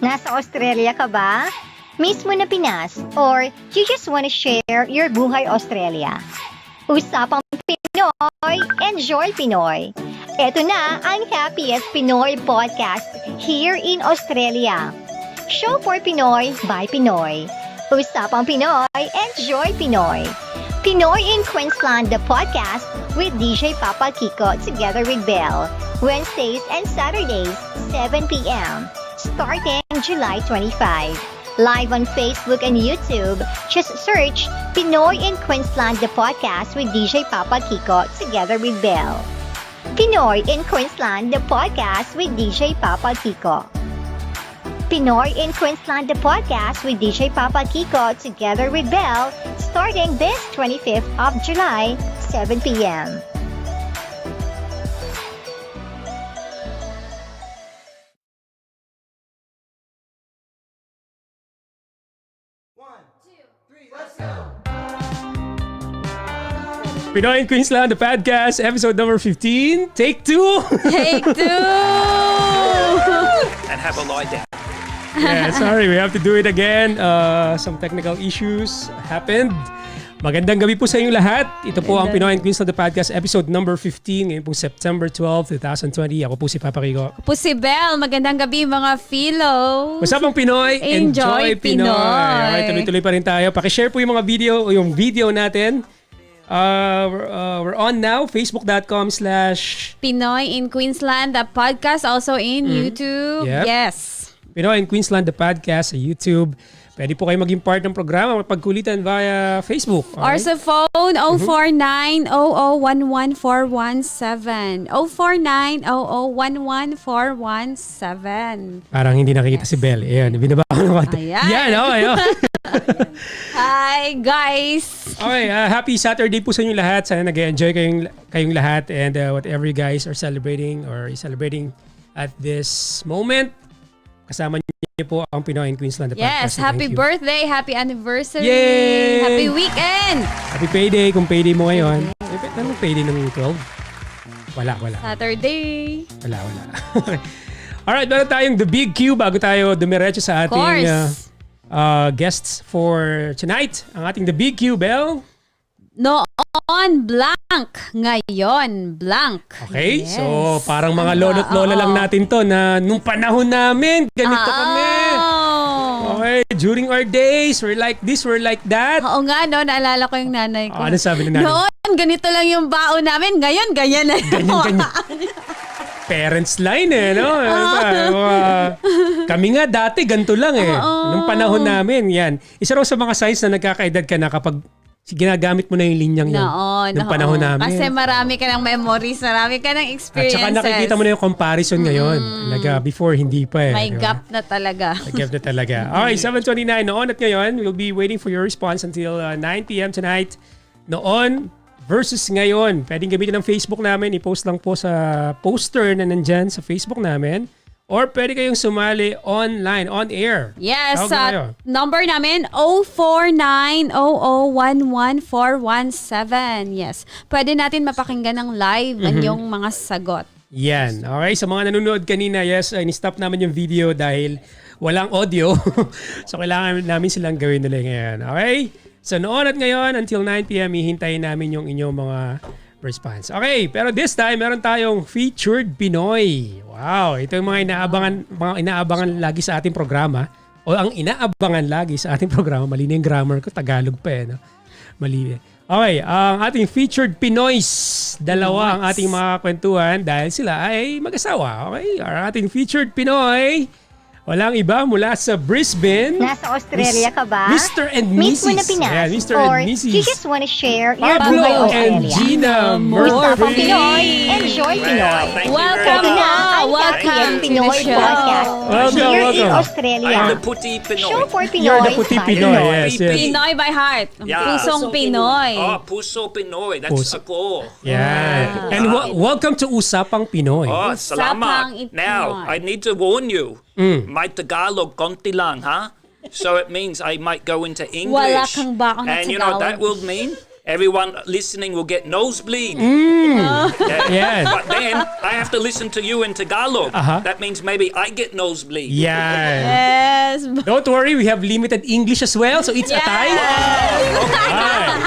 Nasa Australia ka ba? Mismo na Pinas? Or you just wanna share your buhay Australia? Usapang Pinoy, enjoy Pinoy! Ito na ang happiest Pinoy podcast here in Australia. Show for Pinoy by Pinoy. Usapang Pinoy, enjoy Pinoy! Pinoy in Queensland, the podcast with DJ Papa Kiko together with Belle. Wednesdays and Saturdays, 7 p.m. Starting July 25. Live on Facebook and YouTube, just search Pinoy in Queensland, the podcast with DJ Papa Kiko together with Belle. Pinoy in Queensland, the podcast with DJ Papa Kiko. Pinoy in Queensland, the podcast with DJ Papa Kiko together with Belle, starting this 25th of July, 7 p.m. Pinoy in Queensland, the podcast, episode number 15. Take 2. Take 2! And have a lie down. Yeah, sorry, we have to do it again. Some technical issues happened. Magandang gabi po sa inyong lahat. Ito po ang Pinoy in Queensland, the podcast, episode number 15. Ngayon po September 12, 2020. Ako po si Papa Kiko. Po si Belle. Magandang gabi mga philo. Usapang Pinoy, enjoy Pinoy. Alright, tuloy-tuloy pa rin tayo. Pakishare po yung mga video natin. We're on now, facebook.com/ Pinoy in Queensland, the podcast, also in YouTube. Yep. Yes. Pinoy in Queensland, the podcast sa YouTube. Pwede po kayo maging part ng programa, magpagkulitan via Facebook. Or sa phone, 049-0011-417. 049-0011-417. Parang hindi nakikita si Belle. Ayan, binaba ko ng konti. Ayan. Yan, ayun. Hi, guys. Okay, happy Saturday po sa inyo lahat. Sana nag-enjoy kayong lahat and whatever you guys are celebrating or is celebrating at this moment. Kasama niyo po ang Pinoy in Queensland. Yes, happy birthday, happy anniversary, Yay! happy weekend. Happy payday kung payday mo ngayon. Anong payday ng 12? Wala. Saturday. Wala. Okay. Alright, meron tayong The Big Q bago tayo dumiretso sa ating guests for tonight. Ang ating The Big Q, Belle. Noon, blank. Ngayon, blank. Okay, Yes. so parang mga lolo't lola lang natin to na nung panahon namin, ganito kami. Okay, during our days, we're like this, we're like that. Oo nga, no, naalala ko yung nanay ko. Ano sabi ni nanay? Noon, ganito lang yung baon namin. Ngayon, ganyan na yung Ganyan. Parents line no? Kami nga dati, ganito lang Nung panahon namin, yan. Isa raw sa mga signs na nagkakaedad ka na kapag ginagamit mo na yung linyang yun. Nung panahon namin. Kasi marami ka ng memories, marami ka ng At experiences. saka nakikita mo na yung comparison ngayon. Before, hindi pa May diba? gap na talaga. May gap na talaga. Okay, 7:29 noon at ngayon. We'll be waiting for your response until 9 p.m. tonight. Noon versus ngayon. Pwedeng gamitin ng Facebook namin. I-post lang po sa poster na nandyan sa Facebook namin. Or pwede kayong sumali online, on air. Yes, Tawag sa number namin, 049-0011-417. Yes, pwede natin mapakinggan ng live ang yung mga sagot. Yan. Okay, sa mga nanonood kanina, yes, in-stop namin yung video dahil walang audio. So, kailangan namin silang gawin nila ngayon. Okay? So, noon at ngayon, until 9 p.m., hihintayin namin yung inyong mga response. Okay, pero this time, meron tayong featured Pinoy. Wow, ito yung mga inaabangan lagi sa ating programa. O ang inaabangan lagi sa ating programa. Mali na yung grammar ko, Tagalog pa no? Mali. Okay, ang ating featured Pinoys. Dalawa ang ating mga kwentuhan dahil sila ay mag-asawa. Okay, ang ating featured Pinoy. Walang iba mula sa Brisbane. Nasa Australia ka ba? Mr. and Mismo Mrs. na Pinas? Yeah, Mr. Or and Mrs. you just wanna share your Pablo buhay and Australia? Gina Usapang Murphy. Pinoy, enjoy Pinoy! Thank you Welcome very Ito much. na ang Welcome happiest to the Pinoy show. podcast here in Welcome. Australia. I'm the puti Pinoy. Show for Pinoy You're the puti by Pinoy, yes. Pinoy by heart. Yeah. Pusong Pinoy. Oh, puso Pinoy. That's Puso. ako. Yeah. And welcome to Usapang Pinoy. Oh, Usapang salamat. Pinoy. Now, I need to warn you. My Tagalog konti lang, ha? So it means I might go into English. Wala kang bakang na And you know what Tagalog. that will mean? everyone listening will get nosebleed. Yes. But then I have to listen to you in Tagalog. That means maybe I get nosebleed. Yeah. Yes. Don't worry, we have limited English as well, so it's a tie.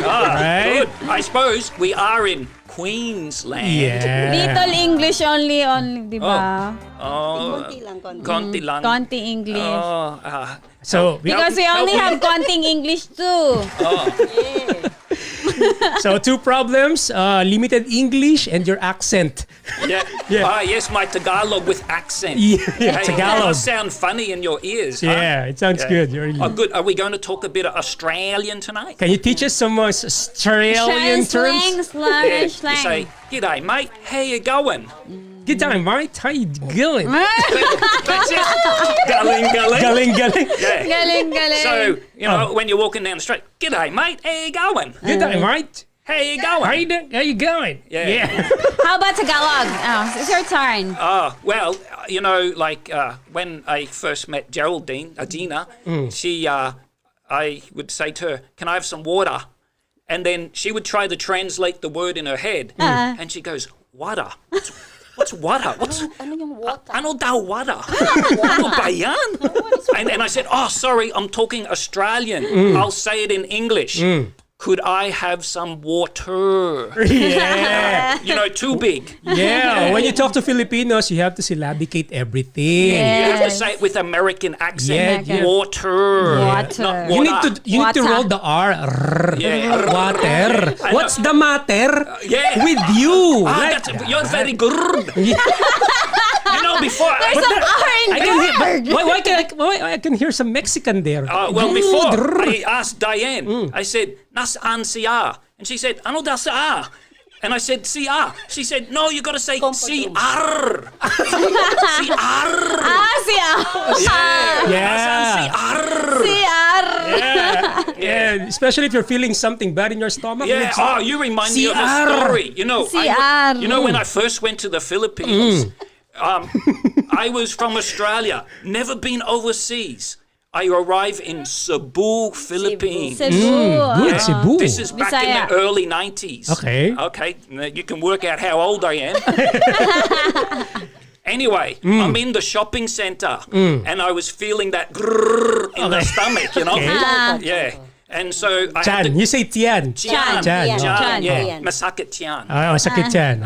Right. Good. I suppose we are in Queensland. Yeah. Little English only, di ba? Oh, konti lang. Konti English. Oh, So Because we only have konting English too. so two problems: limited English and your accent. yeah. Yes, my Tagalog with accent. Yeah, Hey, Tagalog. It must sound funny in your ears. Huh? Yeah, it sounds good. Oh, good. Are we going to talk a bit of Australian tonight? Can you teach us some Australian terms? Slang. You say, "G'day, mate. How you going?" Good time, mate. How you going? That's it. Galing. Galing. Yeah. Galing. So, when you're walking down the street, "G'day, mate. How you going?" Good time, mate. How you going? How you going? Yeah. How about Tagalog? Oh, it's your turn. Well, when I first met Geraldine, Gina, she, I would say to her, "Can I have some water?" And then she would try to translate the word in her head. And she goes, "Water? What's water? Ano yung water? Ano daw water? Ano ba yan?" And I said, "Oh, sorry, I'm talking Australian. I'll say it in English. Could I have some water?" Yeah. Too big. Yeah. When you talk to Filipinos, you have to syllabicate everything. You have to Yes. say it with American accent. Yeah. Water. Water. Not You need to Water. roll the R. Yeah. Water. What's the matter Yeah. with you? You're very good. Before There's some R in I can hear, there. why I can hear some Mexican there. before I asked Diane, I said, "Nasaan siya?" And she said, "Ano da siya?" And I said, "siya." She said, "No, you got to say CR." CR. Siya. Nasaan CR? CR. Yeah, especially if you're feeling something bad in your stomach. Yeah. Oh, you remind me of a CR. story. CR. When I first went to the Philippines, I was from Australia, never been overseas. I arrived in Cebu, Philippines. Cebu. Good, Cebu. This is back in Bisaya. the early 90s. Okay. You can work out how old I am. Anyway, I'm in the shopping center and I was feeling that grrr in the stomach, Yeah. And so I had Chan. to... You say Tian. Tiyan. Tiyan. Tiyan. Yeah. Masakit tiyan. Sakit Tian.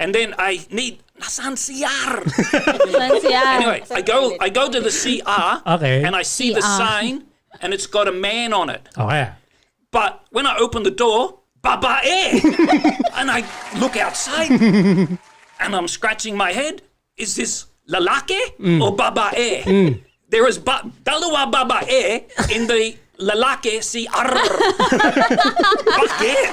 And then I need... Nasaan CR? CR. Anyway, I go to the CR Okay. and I see the CR. sign and it's got a man on it. Okay. But when I open the door, babae! And I look outside and I'm scratching my head. Is this lalaki or babae? There is dalawa babae in the lalaki CR. Bakit?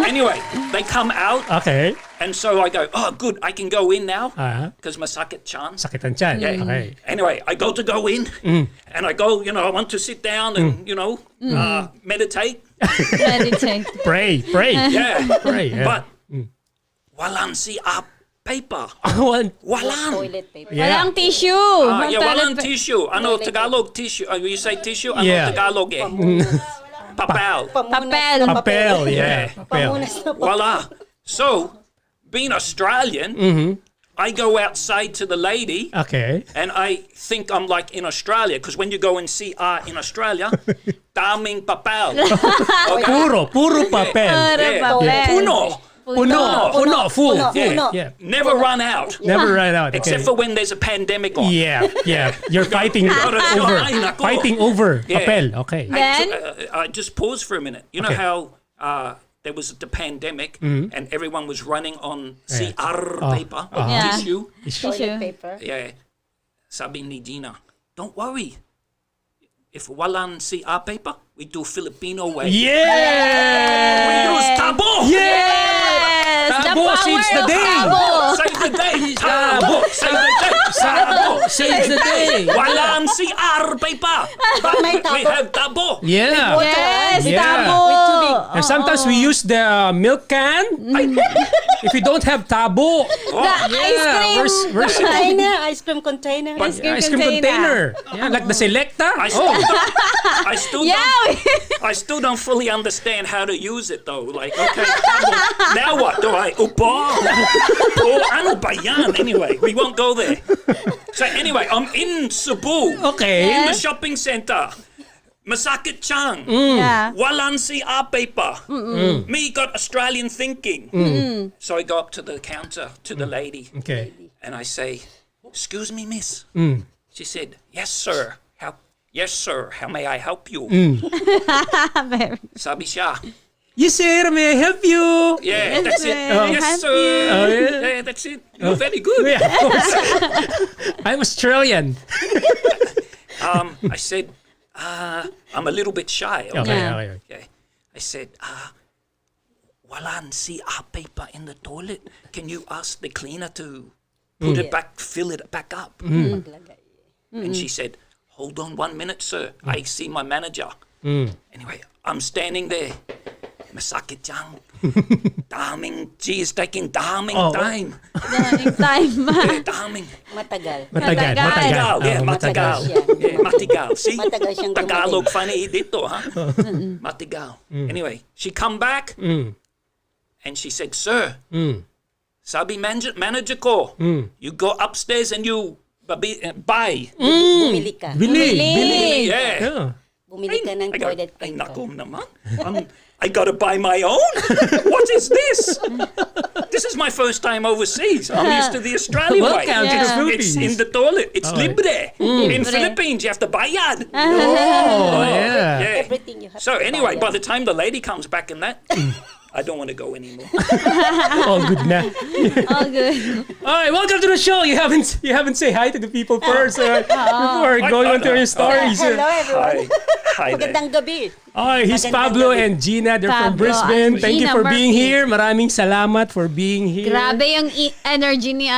Anyway, they come out. Okay. And so I go, "Oh, good, I can go in now because Uh-huh. masakit chan." Sakit ang tiyan. Yeah. Okay. Anyway, I go in and I go, I want to sit down and, meditate. Meditate. Pray. Yeah. Pray. Yeah. But walang paper. Walang. Toilet paper. Yeah. Walang tissue. Walang tissue. Ano, Tagalog tissue. You say tissue? Ano Yeah. Tagalog eh? Papel. Papel. Papel. Yeah. Papel. Voila. So, being Australian, I go outside to the lady Okay. and I think I'm like in Australia because when you go and see in Australia, daming papel. Puro papel. Yeah. Puno. Full. Yeah. Yeah. Yeah. Never run out. Never run out. Okay. Except for when there's a pandemic on. Yeah. You're fighting over. Ay, nako. Fighting over Yeah. papel. Okay. Then? I just pause for a minute. You know Okay. how there was the pandemic and everyone was running on CR paper, Yeah. tissue. Toilet paper. Yeah. Sabi ni Gina, "Don't worry. If walang CR paper, we do Filipino way. Yeah. We use tabo. Yes. The Tabo power saves the of day. tabo. Save the day. Tabo. Save the day. Tabo. Saves the day. Walang CR paper. But may we tabo. have tabo. Yeah. Yes, Yeah. tabo. And sometimes we use the milk can. If you don't have tabo, Ice cream. where's Container, ice cream container. Ice cream ice cream container? Yeah, like the Selecta. I still don't fully understand how to use it though. Like, okay, now what do I? Ano ba yan? Anyway, we won't go there. So anyway, I'm in Cebu. Okay. In the shopping center. Masakit chang. Yeah. Walan si paper. Me got Australian thinking. So I go up to the counter to the lady. Okay. And I say, "Excuse me, miss." She said, "Yes, sir. Yes, sir. How may I help you?" Sabi siya, Yes, sir. May I help you? "Yeah, that's it. sir. Yes, Help sir. you." Oh, yeah. Yeah, that's it. You're very good." Yeah, of course. I'm Australian. I said, "I'm a little bit shy." Okay, Okay. Yeah. okay. Okay. I said, "Walan si paper in the toilet. Can you ask the cleaner to put it back, fill it back up?" And she said, "Hold on 1 minute, sir. I see my manager." Anyway, I'm standing there. Masakit dyan. She is taking daming time. Time. Yeah, daming. Matagal. Matagal. Matagal. Yeah, matagal. siya. Yeah, matigal. See? Matagal siyang Tagalog funny dito, ha? Matigal. Anyway, she come back and she said, "Sir, sabi manager ko, you go upstairs and you buy." Bumili ka. Bili. Yeah. Yeah. Bumili ka ng toilet Ay, paper. naku naman. I gotta buy my own? What is this? This is my first time overseas. I'm used to the Australian way. Welcome to the It's Philippines. in the toilet. It's Oh. libre. In Libre. Philippines, you have to bayad. Oh, yeah. Yeah. Everything you have So to anyway, buy. by the time the lady comes back in that, I don't want to go anymore. All good na. All good. All right, welcome to the show. You haven't say hi to the people first before going on to your stories. Hello, everyone. Hi there. Magandang gabi. He's Magandang Pablo gabi. and Gina. They're from Pablo Brisbane. and Thank you Gina for being Murphy. here. Maraming salamat for being here. Grabe yung energy ni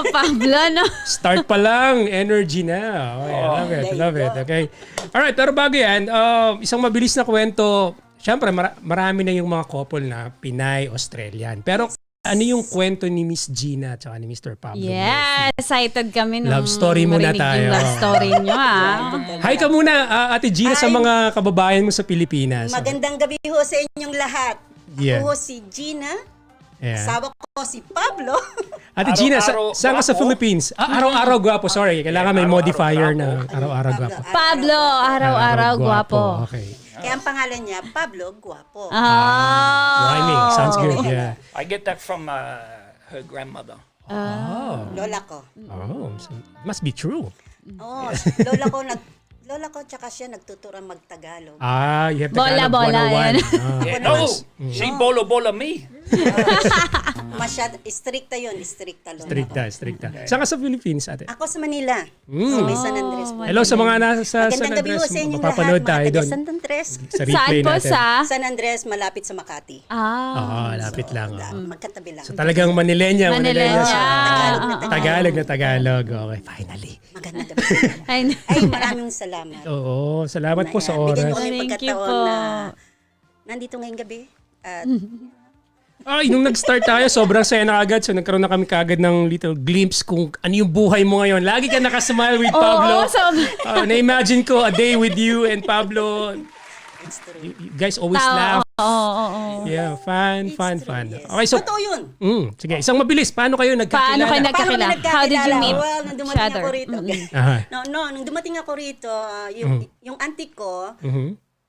Pablo, no? Start pa lang, energy na. Okay, I love it, there you love it. go. Okay. Alright, pero bago yan, isang mabilis na kwento. Siyempre, marami na yung mga couple na Pinay, Australian. Pero ano yung kwento ni Miss Gina at ni Mr. Pablo? Yeah, excited kami nung Love story muna marinig tayo. yung love story nyo, Hi ka muna, Ate Gina, sa Hi. mga kababayan mo sa Pilipinas. Magandang gabi ho sa inyong lahat. Yeah. Ako ho si Gina. Yeah. Asawa ko si Pablo. Ate Gina, Araw-araw saan ka sa gwapo? Philippines? Araw-araw gwapo, sorry. Kailangan may Araw-araw modifier gwapo. na araw-araw gwapo. Pablo, araw-araw gwapo. Okay. Kaya ang pangalan niya, Pablo Guapo. Rhyming, sounds good, Oh. yeah. I get that from her grandmother. Lola ko. Oh, so must be true. Oh, lola ko tsaka siya nagtuturang magtagalog. You have Tagalog Bola, 101. yan. Yeah, no, she bolo me. Masyad, stricta yun, stricta lola ko. Stricta. Saan ka sa Philippines, ate? Ako sa Manila. Sa may San Andres po. Hello sa mga nasa San Magandang gabi Andres. ho sa inyong lahat, Mapapanood mga tayo taga doon San Andres. sa Saan replay po natin. San Andres, malapit sa Makati. Lapit lang. Magkatabi lang. So talagang Manilenya Manilenya. siya. Tagalog na Tagalog na Tagalog. Okay, finally. Magandang gabi sa inyo. Ay, Ay, maraming salamat. Oo, salamat po sa Bigyan oras. mo kami Thank you pagkataon po. na nandito ngayong gabi. At Nung nag-start tayo, sobrang saya na agad. So nagkaroon na kami kagad ng little glimpse kung ano yung buhay mo ngayon. Lagi ka nakasmile with Pablo. Na-imagine ko a day with you and Pablo. You guys always laugh. Oo. Yeah, fun. yes. Okay, so totoo yun. sige, isang mabilis. Paano kayo nagkakilala? Paano kayo Paano kami nagkakilala? How did you meet Well, nung dumating each other? ako rito. Okay. Aha. Nung dumating ako rito, yung auntie ko,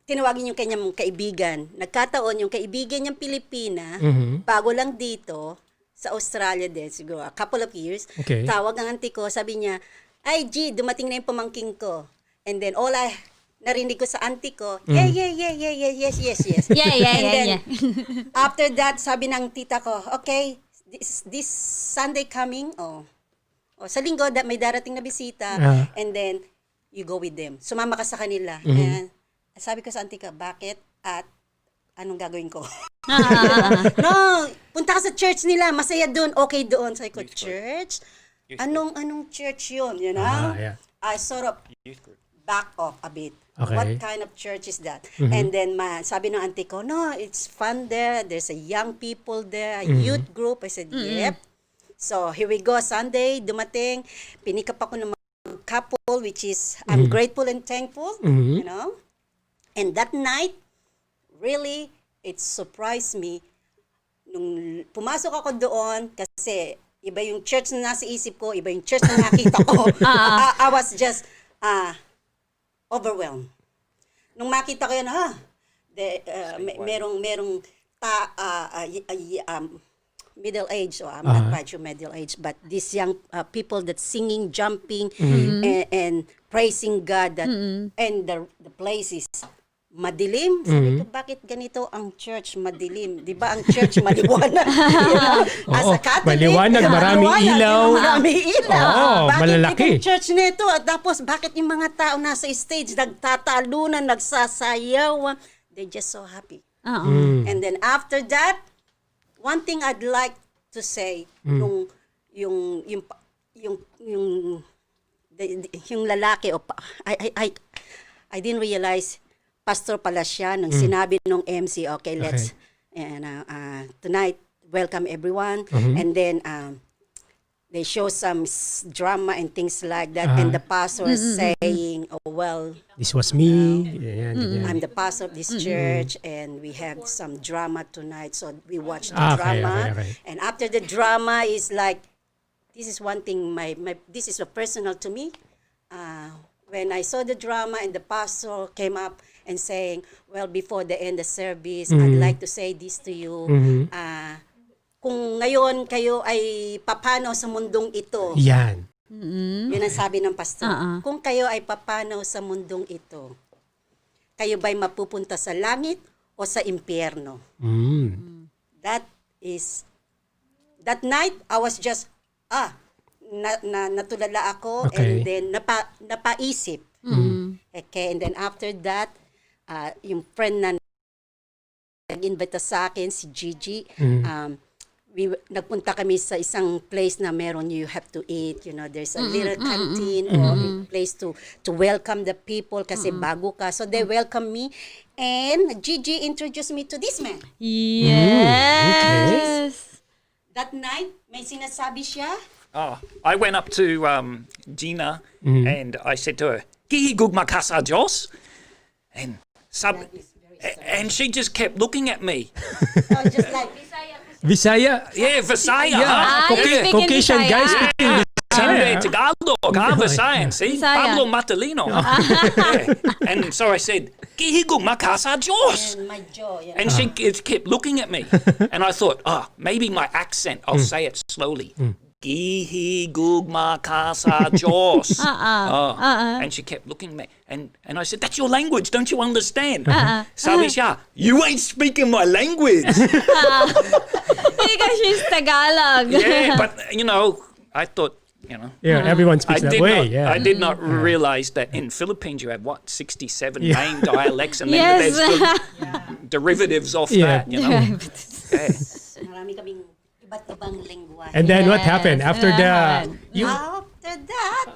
tinawagin yung kanyang kaibigan. Nagkataon yung kaibigan niyang Pilipina, bago lang dito, sa Australia din, siguro, a couple of years. Okay. Tawag ang auntie ko, sabi niya, "Ay, G, dumating na yung pamangking ko." And then, narinig ko sa auntie ko, yes. Yeah. And then, after that, sabi ng tita ko, okay, this Sunday coming, sa linggo, may darating na bisita, and then, you go with them. Sumama ka sa kanila. And sabi ko sa auntie ko, bakit? At anong gagawin ko? No, punta ka sa church nila, masaya doon, okay doon. Sabi ko, church? Anong church yun? You know? Yeah. I sort of back off a bit. Okay. What kind of church is that? And then sabi ng auntie ko, no, it's fun there. There's a young people there, a youth group. I said, yep. So here we go, Sunday, dumating. Pinikap ako ng mga couple, which is, I'm grateful and thankful, you know. And that night, really, it surprised me. Nung pumasok ako doon, kasi iba yung church na nasa isip ko, iba yung church na nakita ko. I was just overwhelmed. Nung makita ko yun, merong middle age, or I'm not quite sure middle age, but these young people that singing, jumping, and praising God, that, and the place is madilim. Sabi ko, bakit ganito ang church madilim? Di ba ang church maliwanag? As a Catholic, maliwanag, maraming ilaw. Maraming ilaw. Bakit Malalaki. itong church nito? At tapos, bakit yung mga tao nasa stage, nagtatalunan, nagsasayaw? They're just so happy. And then after that, one thing I'd like to say, yung lalaki, I didn't realize pastor pala siya nung sinabi nung MC, okay, let's tonight welcome everyone, and then they show some drama and things like that, and the pastor is saying, oh well, This was me. I'm the pastor of this church, and we have some drama tonight, so we watch the Okay, drama, okay. and after the drama is like, this is one thing, this is personal to me. When I saw the drama and the pastor came up and saying, well, before the end of the service, I'd like to say this to you. Kung ngayon kayo ay papanaw sa mundong ito, Yan. yun ang sabi ng pastor. Kung kayo ay papanaw sa mundong ito, kayo ba'y mapupunta sa langit o sa impyerno? That night, I was just, natulala ako, Okay. and then napaisip. Okay, and then after that, yung friend na nag-invita sa akin, si Gigi, nagpunta kami sa isang place na meron you have to eat, you know, there's a little canteen or a place to welcome the people kasi bago ka. So they welcome me, and Gigi introduced me to this man. Yes. That night, may sinasabi siya. I went up to Gina and I said to her, "Kihigug makasa Diyos?" And she just kept looking at me. So just like, Visaya. Yeah, Visaya. speak in Caucasian Visaya. guys speaking Sunday Visaya. Tagalog, Visayan. See, Visaya. Pablo Matalino. Yeah. And so I said, "Kihigug makasa Diyos?" and my jaw, And she kept looking at me. And I thought, maybe my accent, I'll say it slowly. Kihigug makasa Diyos. And she kept looking at me. And I said, that's your language, don't you understand? Sabi siya, you ain't speaking my language. Because she's Tagalog. Yeah, but, I thought, Yeah, everyone speaks that way. I Yeah. did not realize that in Philippines you have, 67 main dialects, and then Yes. there's the derivatives off that, Yeah. marami kaming iba't ibang lengguwahe. And then what happened after the After that,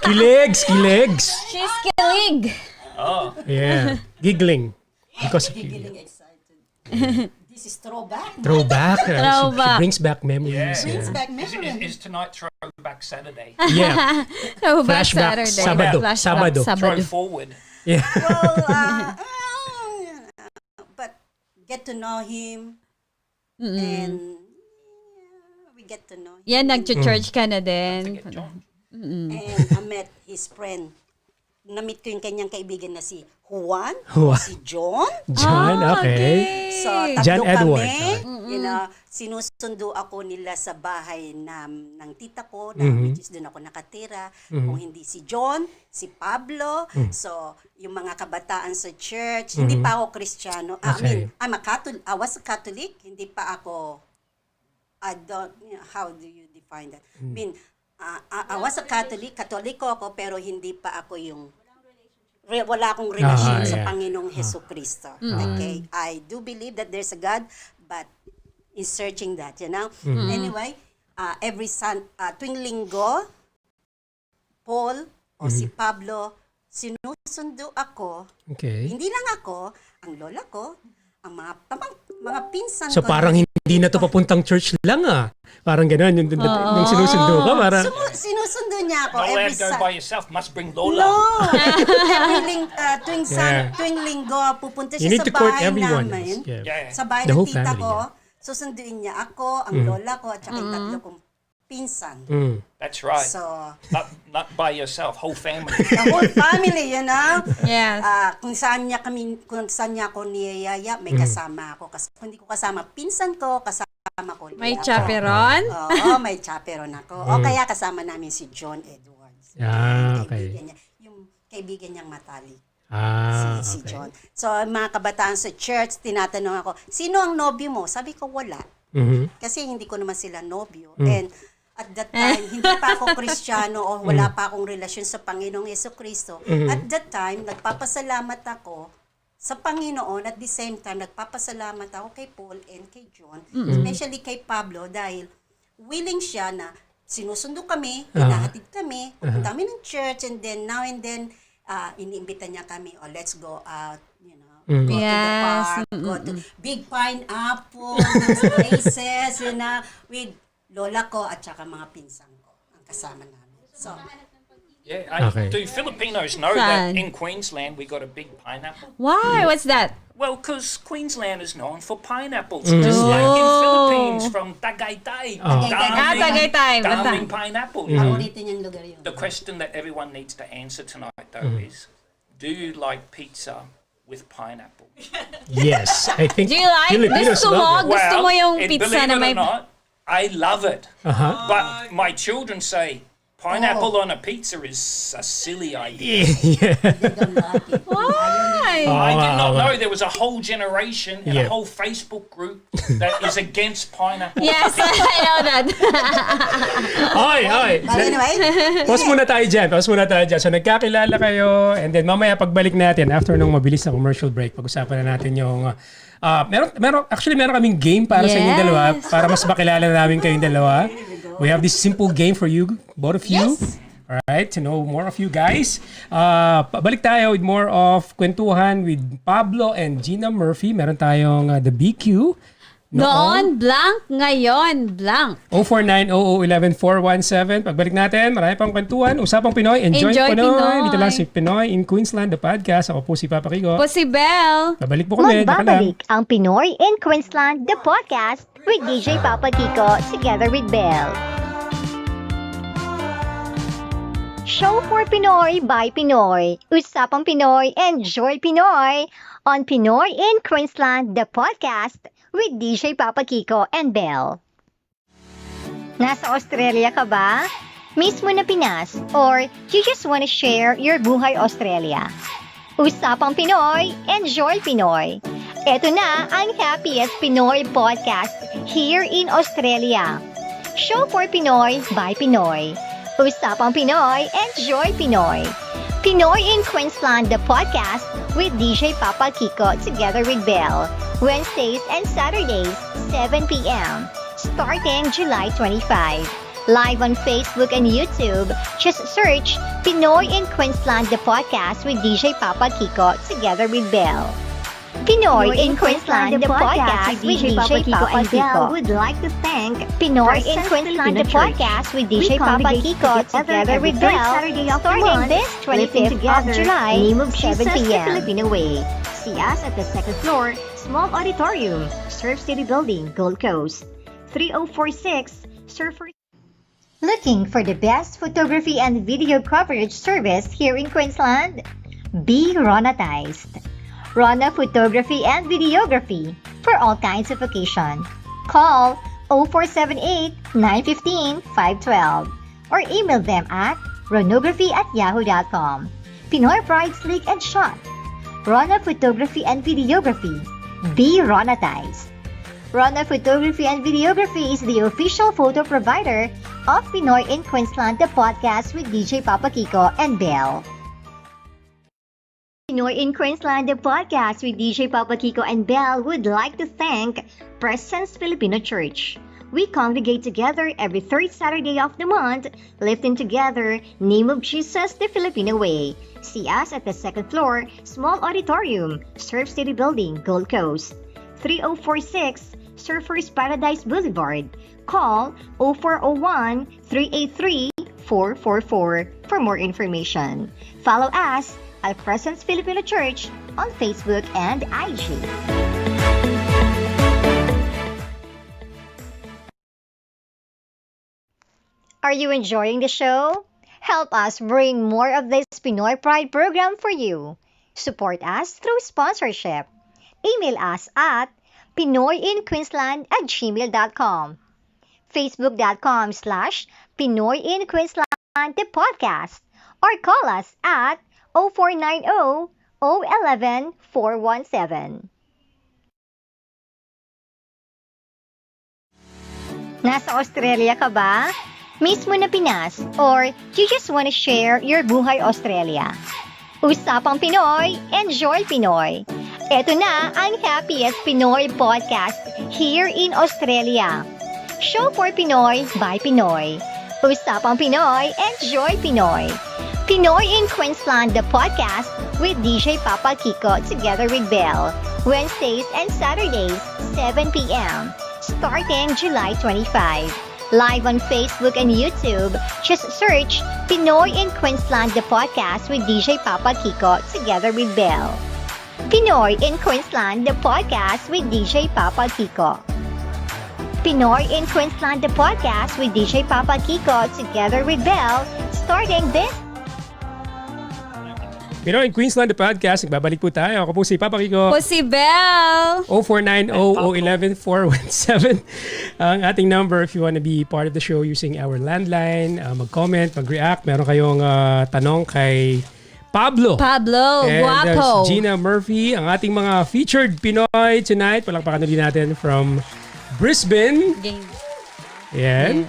kilegs? She's kilig. Yeah, giggling because of you. feeling excited. This is throwback. Throwback. She Throwback. brings back memories. Brings back memory. Is tonight Throwback Saturday? Yeah. So back Flashback, Saturday. Sabado, Flashback, Sabado. Throw forward. Yeah. Well, but get to know him, and we get to know him. Yan, nag-church ka na din. And I met his friend. Na-meet ko yung kanyang kaibigan na si Juan, Juan. si John. John, okay. So, tatlo John Edward. kami. Sinusundo ako nila sa bahay ng tita ko, which is doon ako nakatira. Kung hindi si John, si Pablo. So, yung mga kabataan sa church. Hindi pa ako Kristiyano. Okay. I was a Catholic. Hindi pa ako, how do you define that? I was a Catholic. Katoliko ako, pero hindi pa ako yung wala akong relasyon sa yeah. Panginoong Hesukristo. Okay? I do believe that there's a God, but in searching that, Anyway, tuwing linggo, Paul o si Pablo, sinusundo ako. Okay. Hindi lang ako, ang lola ko, ang mga pinsan So ko. parang hindi na to papuntang church lang ah. Parang gano'n yung sinusundo ka. Parang, Sinusundo niya ako Not every allowed to go by yourself. Must bring Lola. No! tuwing linggo, pupunta You siya need sa to court bahay everyone. namin. Yeah. Yeah. Sa bahay The ng whole tita family, ko, yeah. susunduin niya ako, ang lola ko, at saka yung tatlo kong pinsan. That's right. So, Not by yourself. Whole family. the whole family, you know? Yes. Kung saan niya ako niyayaya, may kasama ako. Kung hindi ko kasama, pinsan ko, kasama ko. May ako. chaperon? Oo, may chaperon ako. O kaya kasama namin si John Edwards. Okay. Yung kaibigan niyang matalik. Si Okay. John. So, mga kabataan sa church, tinatanong ako, sino ang nobyo mo? Sabi ko, wala. Kasi hindi ko naman sila nobyo. And at that time, hindi pa ako Kristiyano o wala pa akong relasyon sa Panginoong Jesucristo. At that time, nagpapasalamat ako sa Panginoon. At the same time, nagpapasalamat ako kay Paul and kay John. Especially kay Pablo dahil willing siya na sinusundo kami, hinahatid kami, pupunta kami ng church, and then now and then, iniimbita niya kami, let's go out, you know, go to the Yes. park, go to big pineapple, places, you know, with lola ko at saka mga pinsan ko ang kasama namin. So, Yeah. Okay. Do Filipinos know that in Queensland we got a big pineapple? Why? What's that? Well, because Queensland is known for pineapples, just like in Philippines from Tagaytay. Tagaytay, Daming pineapple. paborito niyang lugar yun. The question that everyone needs to answer tonight, though, is: do you like pizza with pineapple? Yes, I think Do you like? Filipinos Gusto mo? love it. Gusto mo yung and pizza believe na it may... or not, I love it. But my children say pineapple on a pizza is a silly idea. Yeah. They don't like it. Why? I did not wow. know there was a whole generation and Yeah. a whole Facebook group that is against pineapple. Yes, I know that. Oy. But anyway, Pause muna tayo dyan. So nagkakilala kayo and then mamaya pagbalik natin after nung mabilis na commercial break, pag-usapan na natin yung meron kaming game para sa inyong Yes. dalawa para mas makilala namin kayong dalawa. We have this simple game for you, both of you. Yes. Alright, to know more of you guys. Balik tayo with more of kwentuhan with Pablo and Gina Murphy. Meron tayong the BQ. Noon, blank. Ngayon, blank. 0900-11-417. Pagbalik natin, marami pang kwentuhan. Usapang Pinoy. Enjoy Pinoy. Dito lang si Pinoy in Queensland, the podcast. Ako po si Papa Kiko. Po si Belle. Babalik po kami. Diyan ka lang. Magbabalik ang Pinoy in Queensland, the podcast with DJ Papa Kiko together with Belle. Show for Pinoy by Pinoy. Usapang Pinoy, enjoy Pinoy on Pinoy in Queensland, the podcast with DJ Papa Kiko and Belle. Nasa Australia ka ba? Mismo na Pinas? Or you just wanna share your buhay Australia? Usapang Pinoy, enjoy Pinoy. Ito na ang happiest Pinoy podcast here in Australia. Show for Pinoy by Pinoy. Usapang Pinoy, enjoy Pinoy. Pinoy in Queensland, the podcast with DJ Papa Kiko together with Belle. Wednesdays and Saturdays, 7 p.m. Starting July 25. Live on Facebook and YouTube. Just search Pinoy in Queensland, the podcast with DJ Papa Kiko together with Belle. Pinoy in Queensland, the podcast with DJ Papa and Belle would like to thank Pinoy in Queensland, the podcast with DJ Papa Kiko together with Belle, starting this 25th of July, 7 p.m. Filipino Way. See us at the second floor, Small Auditorium, Surf City Building, Gold Coast, 3046 Surfer. Looking for the best photography and video coverage service here in Queensland? Be Ronatized. Rona Photography and Videography for all kinds of occasion. Call 0478-915-512 or email them at ronography@yahoo.com. Pinoy Pride Sleek and Shot. Rona Photography and Videography. Be Ronatized. Rona Photography and Videography is the official photo provider of Pinoy in Queensland, the podcast with DJ Papa Kiko and Belle. Pinoy in Queensland, the podcast with DJ Papa Kiko and Belle would like to thank Presence Filipino Church. We congregate together every third Saturday of the month, lifting together Name of Jesus the Filipino Way. See us at the second floor, Small Auditorium, Surf City Building, Gold Coast. 3046 Surfers Paradise Boulevard. Call 0401-383-444 for more information. Follow us at Presence Filipino Church on Facebook and IG. Are you enjoying the show? Help us bring more of this Pinoy Pride program for you. Support us through sponsorship. Email us at pinoyinqueensland@gmail.com, facebook.com/pinoyinqueensland the podcast, or call us at 0490-011-417. Nasa Australia ka ba? Mismo na Pinas? Or you just want to share your buhay Australia? Usapang Pinoy, enjoy Pinoy. Ito na ang happiest Pinoy podcast here in Australia. Show for Pinoy by Pinoy. Usapang Pinoy, enjoy Pinoy. Pinoy in Queensland, the podcast with DJ Papa Kiko together with Belle. Wednesdays and Saturdays, 7 p.m. starting July 25. Live on Facebook and YouTube, just search Pinoy in Queensland, the podcast with DJ Papa Kiko together with Belle. Pinoy in Queensland, the podcast with DJ Papa Kiko. Pinoy in Queensland, the podcast with DJ Papa Kiko together with Belle, starting this Pinoy in Queensland, the podcast. Nagbabalik po tayo. Ako po si Papa Kiko. Po si Belle. 0490-011-417 ang ating number if you want to be part of the show using our landline. Mag-comment, mag-react. Meron kayong tanong kay Pablo. Pablo, and guwapo. Gina Murphy, ang ating mga featured Pinoy tonight. Palakpakan ulit natin from Brisbane. Yan.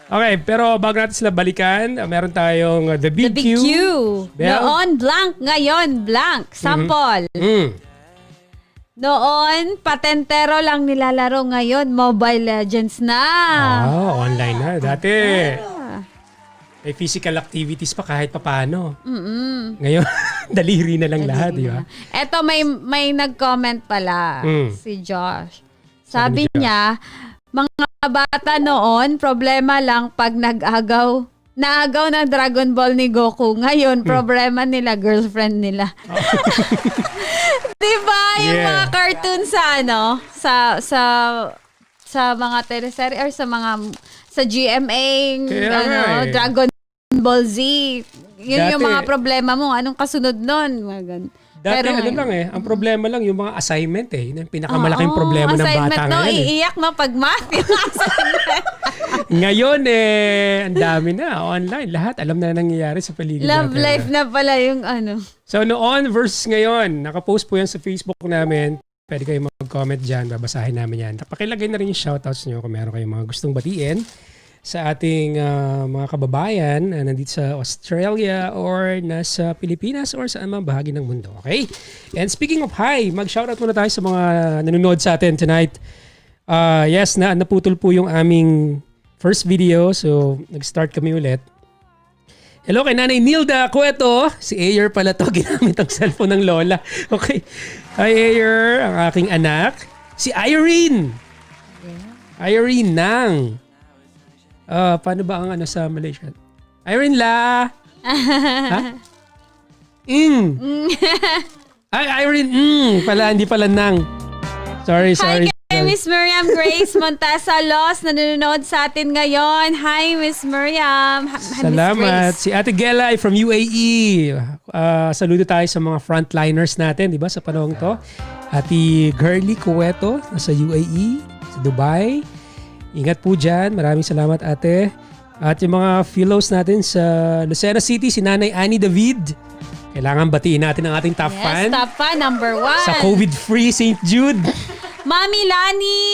Okay, pero bago natin sila balikan, meron tayong The Big Q. Belle. Noon blank, ngayon blank. Sample. Noon, patentero lang nilalaro. Ngayon, Mobile Legends na. Online na. Dati, may physical activities pa kahit papano. Ngayon, daliri na lang lahat, di ba? Eto, may nag-comment pala, si Josh. Sabi niya, mga bata noon, problema lang pag naagaw ng Dragon Ball ni Goku. Ngayon, problema nila, girlfriend nila. Diba? Yung mga cartoon sa mga teleserye or sa GMA, Dragon Ball Z. Yun yung mga problema mo. Anong kasunod nun? Dati Pero lang ang problema lang yung mga assignment Yun ang pinakamalaking problema ng bata ngayon. Iiyak pag math yung assignment. Ngayon ang dami na online. Lahat alam na nangyayari sa paligid Love natin. life na pala yung So noon versus ngayon, nakapost po yan sa Facebook namin. Pwede kayo mag-comment dyan, babasahin namin yan. Pakilagay na rin yung shoutouts nyo kung meron kayong mga gustong batiin sa ating mga kababayan na nandito sa Australia or nasa Pilipinas or saan man bahagi ng mundo. Okay? And speaking of hi, mag-shoutout muna tayo sa mga nanonood sa atin tonight. Yes, naputol po yung aming first video. So, nag-start kami ulit. Hello kay Nanay Nilda Cueto. Si Ayer pala to. Ginamit ang cellphone ng lola. Okay. Hi Ayer, ang aking anak. Si Irene. Irene Nang. Paano ba ang sa Malaysia? Irene La. Ha? Ay, Irene. Pala, hindi pala Nang. Sorry. Hi kay Miss Miriam Grace Montasa Los na nanonood sa atin ngayon. Hi Miss Miriam. Salamat. Si Ate Gela ay from UAE. Saludo tayo sa mga frontliners natin, di ba, sa panahong to. Ate Girly Cueto, nasa UAE, sa Dubai. Ingat po dyan. Maraming salamat, ate. At yung mga fellows natin sa Lucena City, si Nanay Annie David. Kailangan batiin natin ang ating top fan. Yes, top fan, number 1. Sa COVID-free St. Jude. Mami Lani!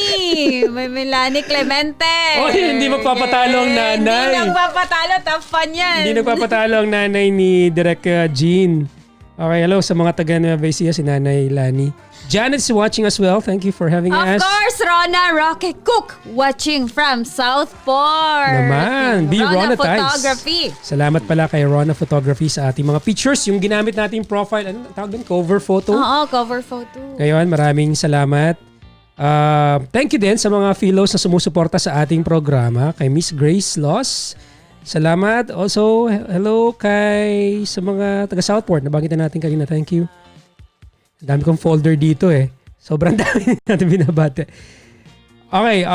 Mami Lani Clemente! Oh, hindi magpapatalo ang nanay. Hindi magpapatalo, top fan yan. Hindi nagpapatalo ang nanay ni Direk Jean. Okay, hello sa mga taga Nueva Ecija, si Nanay Lani. Janet's watching as well. Thank you for having Of us. course, Rona Roque Cook watching from Southport. Naman, be Rona Rona Times. Photography. Salamat pala kay Rona Photography sa ating mga pictures. Yung ginamit nating profile, ano tawag din? Cover photo. Oo, cover photo. Ngayon, maraming salamat. Thank you din sa mga fellows na sumusuporta sa ating programa. Kay Miss Grace Loss. Salamat. Also, hello kay sa mga taga Southport. Nabangitan natin kanina. Thank you. Ang dami kong folder dito eh. Sobrang dami natin binabate. Okay,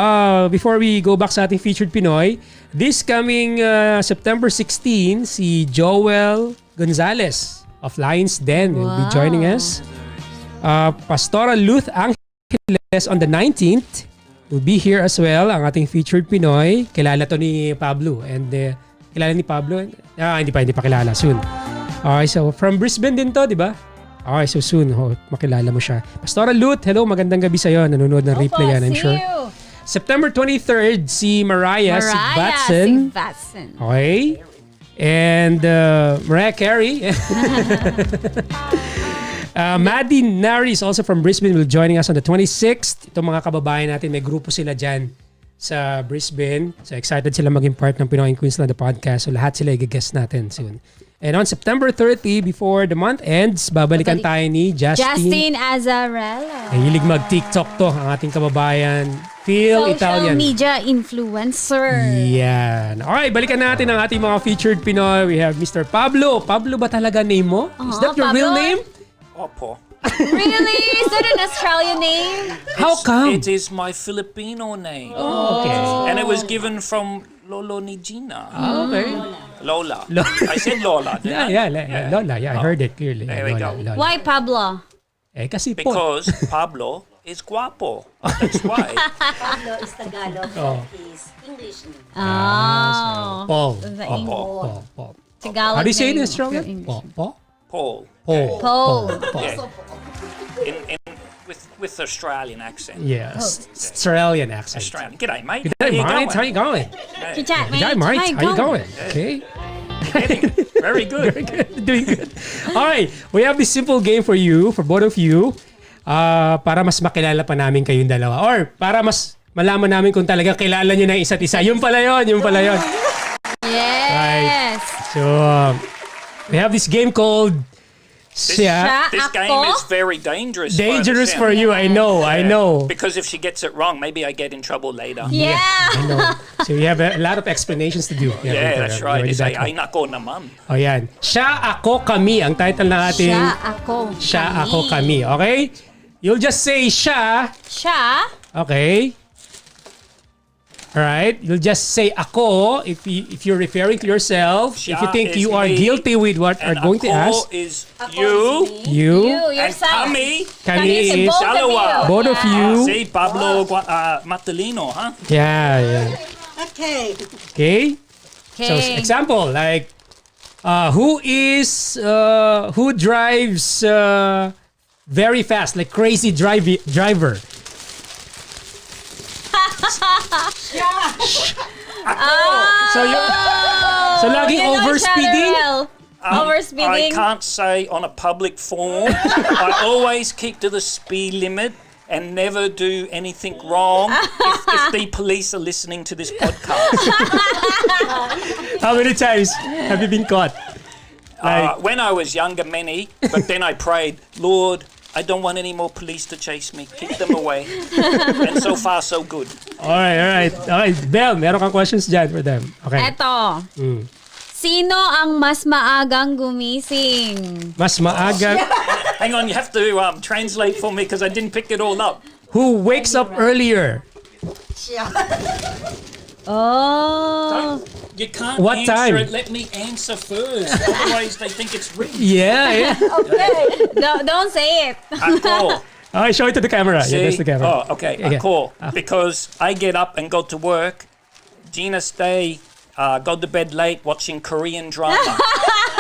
before we go back sa ating featured Pinoy, this coming September 16, si Joel Gonzalez of Lions Den will be joining us. Pastoral Luth Angeles on the 19th will be here as well, ang ating featured Pinoy. Kilala to ni Pablo. And kilala ni Pablo? Hindi pa kilala. Soon. Okay, so from Brisbane din to, di ba? Okay, so soon, makilala mo siya. Pastoral Luth, hello, magandang gabi sa'yo. Nanonood ng replay yan, I'm sure. You. September 23rd, si Mariah Sigbatson. Okay. And Mariah Carey. Maddie Naris, also from Brisbane, will joining us on the 26th. Itong mga kababayan natin, may grupo sila dyan sa Brisbane. So excited sila maging part ng Pinoy in Queensland, the podcast. So lahat sila i-guest natin soon. And on September 30, before the month ends, babalikan tayo ni Justin Azarella. Hilig mag-TikTok to, ang ating kababayan. Feel Social Italian. media influencer. Yan. Okay, balikan natin ang ating mga featured Pinoy. We have Mr. Pablo. Pablo ba talaga name mo? Is that your real Pablo? name? Opo. Really? Is that an Australian name? How come? It is my Filipino name. Okay. And it was given from Lolo ni Gina. Okay. Lola. I said Lola, didn't I? Yeah, Lola. Yeah, I heard it clearly. There we go. Lola. Why Pablo? Kasi po. Because Pablo is guapo. That's why. Pablo is Tagalog. Is English name. Oh. Paul. The Paul. Tagalog How do you say it in name. Australia? English. Paul. Paul. Paul. Yeah. With Australian accent. Yeah, Australian accent. Australian. G'day, mate. Hey, How you mate, how you going? Good chat, mate. G'day, mate. How you going? Okay. Very good. Very good. Doing good. All right. We have this simple game for you, for both of you, para mas makilala pa namin kayong dalawa. Or para mas malaman namin kung talaga kilala nyo na isa't isa. Yung pala yun. Yes. Right. So, we have this game called This game is very dangerous. Dangerous for you, I know. Because if she gets it wrong, maybe I get in trouble later. Yeah. I know. So we have a lot of explanations to do. Yeah, that's right. Ready They say, that ay nako naman. O yan. Siya, ako, kami. Ang title ng ating Siya, ako, kami. Okay? You'll just say siya. Siya. Okay? Alright? You'll just say ako if you're referring to yourself. Siya if you think is you are me, guilty with what are And going to ako ask. is Ako you. is me. You. You, And yourself. Kami is. both of Dalawa. you. Both of Yeah. you. See, Pablo Matalino, huh? Yeah. Okay. Okay? So, Okay. example, like, who drives very fast, like crazy driver? So laging overspeeding? Overspeeding. I can't say on a public forum. I always keep to the speed limit and never do anything wrong if the police are listening to this podcast. How many times have you been caught? When I was younger, many, but then I prayed, Lord, I don't want any more police to chase me. Keep them away. And so far, so good. Alright. Okay, Belle, meron kang questions dyan for them. Okay. Eto. Sino ang mas maagang gumising? Mas maaga. Hang on, you have to translate for me because I didn't pick it all up. Who wakes up earlier? Oh. You can't What answer time? it. Let me answer first. Otherwise, they think it's written. Yeah. Don't say it. Ako. Okay, show it to the camera. See? Yeah, that's the camera. Oh, okay. Yeah. Ako. Because I get up and go to work. Gina stay, go to bed late watching Korean drama.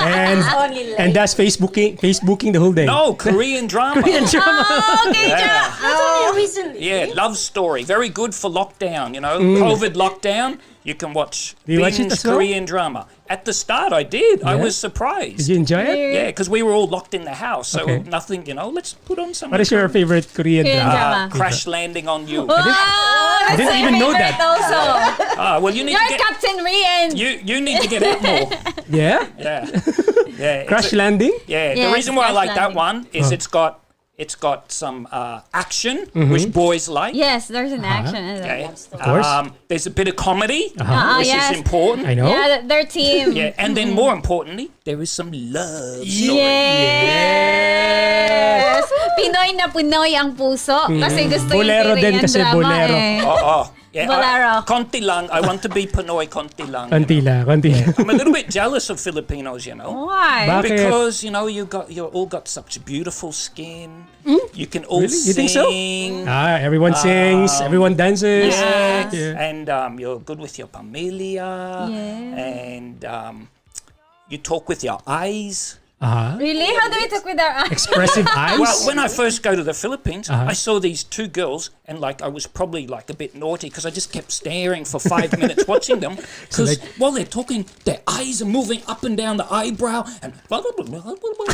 and that's Facebooking the whole day. No, Korean drama. Korean drama. Okay, Yeah. Oh, recently. Yeah, love story. Very good for lockdown, you know. COVID lockdown, you can watch Do you watch it binge as well? Korean drama. At the start, I did. I Yeah? was surprised. Did you enjoy it? Yeah, because we were all locked in the house, so Okay. nothing, you know, let's put on some What is your favorite Korean Korean drama? drama? Crash Landing on You. Wow, I that's didn't my even know favorite that. also. Well, you need You're to get Captain Rian. you need to get out more. Yeah? Yeah, yeah. Crash Landing? Yeah, the Yes, reason why I Crash like that Landing. one is it's got some action, which boys like. Yes, there's an action. Okay. Of course. There's a bit of comedy, which yes. is important. I know. Yeah, their team. Yeah, and then more importantly, there is some love story. Yes! Pinoy na Pinoy ang puso. Kasi gusto Bolero yung din Korean kasi, drama bolero. eh. Oh. Yeah, Bolero. konti lang. I want to be Pinoy, konti lang. Konti lang, konti lang. I'm a little bit jealous of Filipinos, you know. Why? Bakit? Because you know you all got such beautiful skin. You can all Really? You sing. think so? Everyone sings, everyone dances. Yes. Yeah. And you're good with your familia. And you talk with your eyes. Really? How do we talk with our eyes? Expressive eyes. Well, when I first go to the Philippines, I saw these two girls, and like I was probably like a bit naughty because I just kept staring for 5 minutes watching them. Because while they're talking, their eyes are moving up and down the eyebrow, and blah, blah, blah, blah, blah, blah.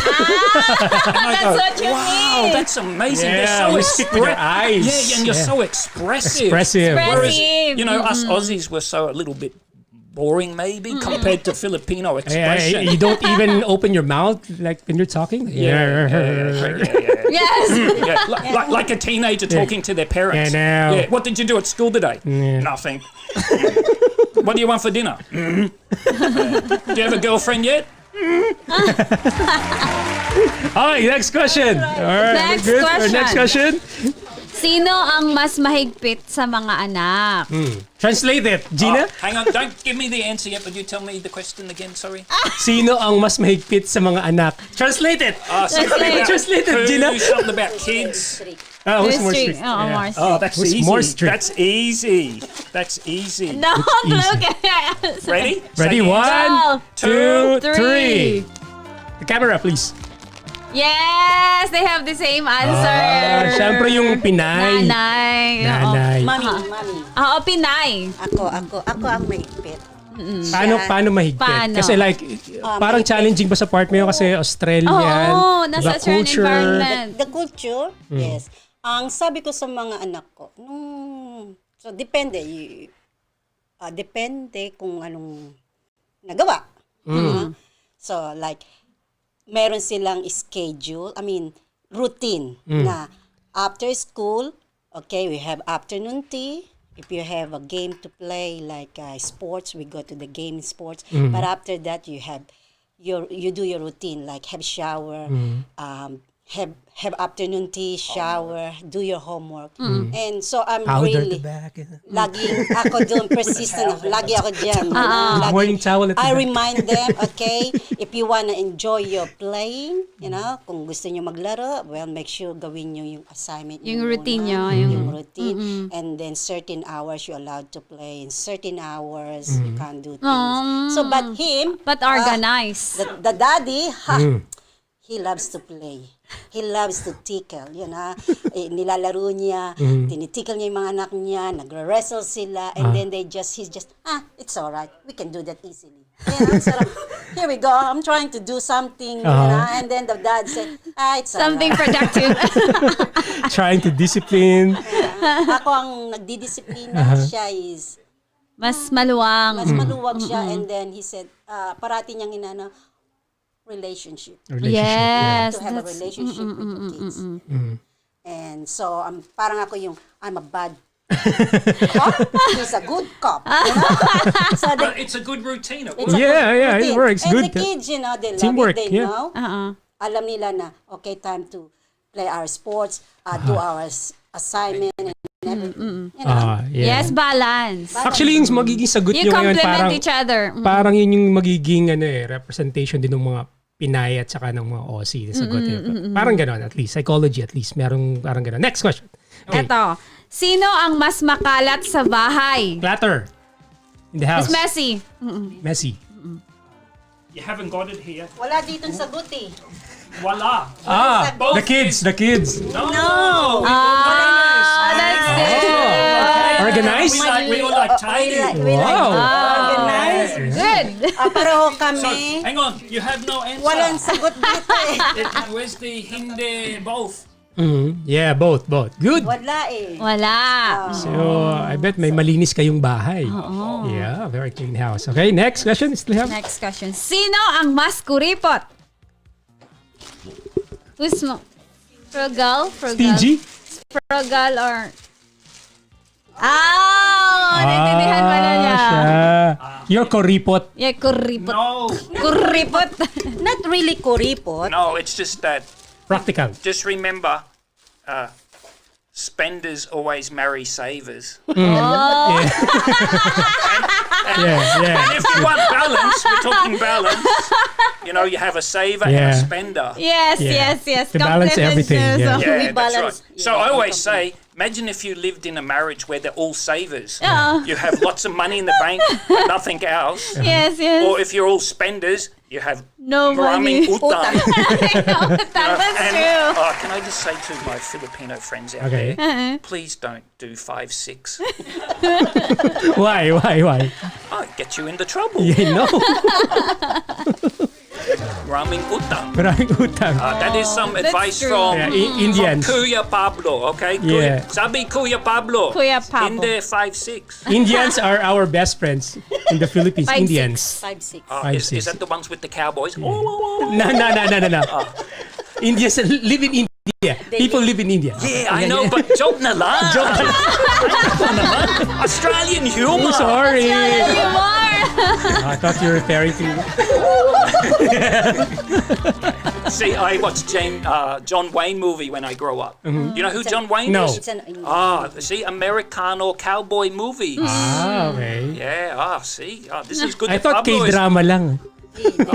And I go, That's what you wow, mean. that's amazing. Yeah, They're so we speak with our eyes. Yeah, and you're Yeah. so expressive. Expressive. Whereas, Expressive. you know, us Aussies were so a little bit boring maybe compared to Filipino Hey, expression. you don't even open your mouth like when you're talking. Yeah. Yes. Yeah, like a teenager talking to their parents. Yeah, no. Yeah, what did you do at school today? Yeah. Nothing. What do you want for dinner? Do you have a girlfriend yet? Okay, next question. All right, Next good. question. Next question. Sino ang mas mahigpit sa mga anak? Translate it, Gina. Oh, hang on, don't give me the answer yet, but you tell me the question again, sorry. Sino ang mas mahigpit sa mga anak? Translate it. Translate it, Gina. Something about kids. Who's more strict? Oh, Yeah. more strict. Oh, that's Who's easy. more strict? That's easy. That's easy. Don't look at us. Ready? Ready? Say the answer. 1, 2, 3. 3. The camera, please. Yes! They have the same answer. Siyempre yung Pinay. Nanay. Nanay. Mami. Oo, Pinay. Ako ang mahigpit. Paano mahigpit? Paano? Kasi like, parang challenging pa sa part mo yun kasi Australian. Oo, nasa iba certain culture. environment. The culture, yes. Ang sabi ko sa mga anak ko, so depende. Depende kung anong nagawa. So like, meron silang schedule, routine na after school, okay, we have afternoon tea. If you have a game to play like sports, we go to the game sports. But after that, you do your routine like have shower, have afternoon tea, shower, do your homework. And so I'm Powder really the back. laging ako doon persistent. Lagi ako dyan. Morning towel at the I back. remind them, okay, if you wanna enjoy your playing, kung gusto nyo maglaro, well, make sure gawin nyo yung assignment nyo Yung routine muna, nyo, yung routine. And then certain hours you're allowed to play. In certain hours, you can't do things. So, but him, But organized. the daddy, he loves to play. He loves to tickle, nilalaro niya, tinitickle niya yung mga anak niya, nagre-wrestle sila, and then he's just, it's alright, we can do that easily. Sarap. Here we go, I'm trying to do something, and then the dad said, it's Something alright. productive. Trying to discipline. Ako ang nagdidisiplina, siya is, Mas maluwang. mas maluwag siya, and then he said, parati niyang relationship. Yes. To have a That's, relationship with the kids. And so, parang ako I'm a bad cop. He's a good cop. So It's a good routine. It it's works. a Yeah, good yeah, it routine. works. And Good. the kids, they love Teamwork, it. They yeah. know. Alam nila na, okay, time to play our sports, do our assignment, and everything. Yeah. Yes, balance. Actually, yung magiging sagot You nyo ngayon, complement parang, each other. parang yun yung magiging representation din ng mga Pinay at saka ng mga Aussie. Sagot Parang gano'n, at least. Psychology, at least. Merong parang gano'n. Next question. Okay. Eto. Sino ang mas makalat sa bahay? Clatter. In the house. Mas messy. Messy. You haven't got it here. Wala dito sagot eh. Voila. The kids. No. That's Organized? We all like tidy. Wow. Organized. good. Pareho So, kami. hang on. You have no answer. Walang sagot dito eh. Where's the hindi both? Yeah, both. Good. Wala eh. Wala. So, I bet may malinis kayong bahay. Yeah, very clean house. Okay, next question. Still have? Next question. Sino ang mas kuripot? Who's frugal? Stingy? Frugal or... naintindihan pala niya. You're kuripot. Yeah, kuripot. No. Kuripot. Not really kuripot. No, it's just that. Practical. Just remember, spenders always marry savers. Yeah. And if you want balance, we're talking balance. You know, you have a saver and a Yeah. spender. Yes. To balance everything, yeah. Yeah, We that's balance. right. So I always say, imagine if you lived in a marriage where they're all savers. Yeah. You have lots of money in the bank, but nothing else. Yes. Or if you're all spenders, you have No maraming money. utang. That's And true. can I just say to my Filipino friends out Okay. there, please don't do 5-6. Why? Oh, get you into trouble. Yeah, no. Maraming utang. Maraming utang. That is some advice true. from Yeah, Indians. Kuya Pablo, okay? Yeah. Sabi Kuya Pablo. Kuya Pablo. Hindi 5-6. Indians are our best friends in the Philippines. 5'6". Indians. 5-6. Is that the ones with the cowboys? No. Indians live in India. People live in India. Yeah, I know, but joke na lang. Australian humor. Oh, sorry. Humor. I thought you were referring to... See, I watched John Wayne movie when I grow up. You know who John Wayne No. is? It's an See, Americano cowboy movies. Okay. Yeah, see? This is good. I that thought Pablo is- K-drama lang.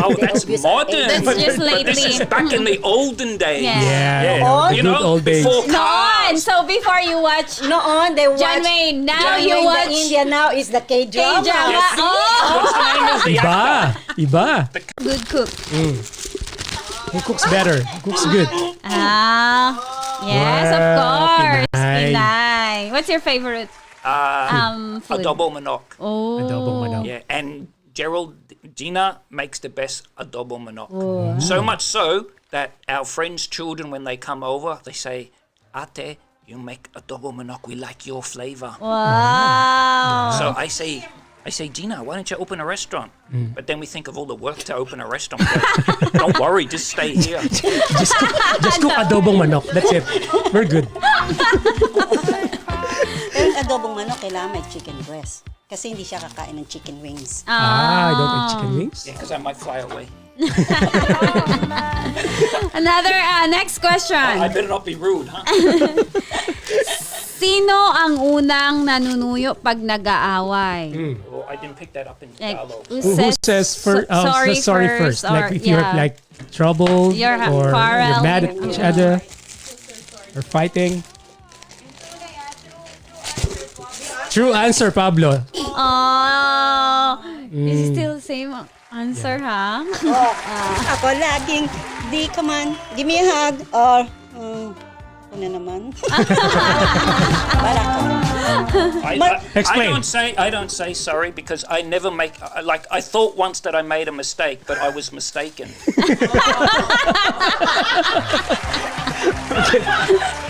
Oh, that's modern. That's just But this is lately. back in the olden days. Yeah. Yeah. You Good know, old days. before Noon. cars. So before you watch Noon, they watch. John Wayne, now John you Wayne, watch the India, now is the K-drama. K-drama. Yes. Oh, What's the name of the actor? Iba. good cook. Who cooks better? Who cooks good? Yes, of Wow, course. Pinay. Pinay. What's your favorite food? Adobo manok. Oh. Adobo manok. Yeah, and Gina makes the best adobo manok. So much so that our friends' children, when they come over, they say, Ate, you make adobo manok. We like your flavor. Wow. So I say, Gina, why don't you open a restaurant? But then we think of all the work to open a restaurant. Don't worry, just stay here. Just cook adobong manok. That's it. We're good. Pero yung adobong manok, kailangan may chicken breast. Kasi hindi siya kakain ng chicken wings. I don't eat chicken wings. Yeah, because I might fly away. Another next question. I better not be rude, huh? Sino ang unang nanunuyo pag nag-aaway? Oh, I didn't pick that up in Like, Tagalog. Who says sorry first? or- Like if you're yeah. like troubled You're or quarrel. you're mad at each other or fighting. True answer, Pablo. Oh, is it still the same answer, ha? Ako laging, di come on, give me a hug. Or, ako na naman. Para ko. Explain. I don't say sorry because I never make like I thought once that I made a mistake, but I was mistaken.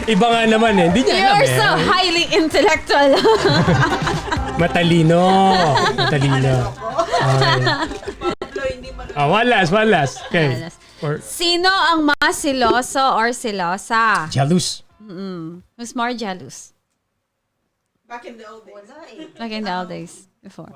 Iba nga naman eh. Hindi niya alam You're eh. so highly intellectual. Matalino. Okay. One last. Okay. Or Sino ang mas siloso or silosa? jealous. Who's more jealous? Back in the old days. Like in the old days before.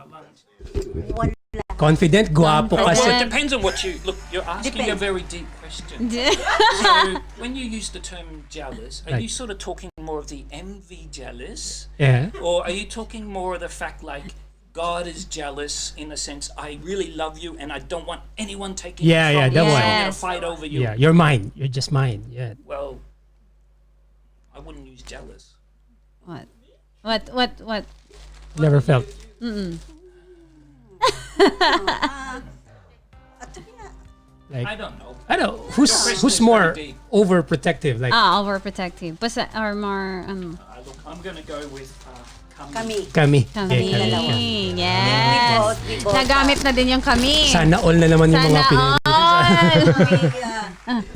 Confident, guwapo Well, kasi. it depends on what you look. You're asking a very deep question. So when you use the term jealous, are you sort of talking more of the envy jealous, Yeah. or are you talking more of the fact like God is jealous in the sense I really love you and I don't want anyone taking Yeah, you yeah, from that you, so one. I'm gonna Yes. fight over you. Yeah, you're mine. You're just mine. Yeah. Well, I wouldn't use jealous. What? Never felt. Like, I don't know. I don't know. Your question Who's is more very deep. overprotective? Like, Overprotective. Or more, Look, I'm going to go with Kami. kami. kami. kami. Yes. We both, Nagamit na din yung kami. Sana all na naman yung mga Sana Pinoy. all.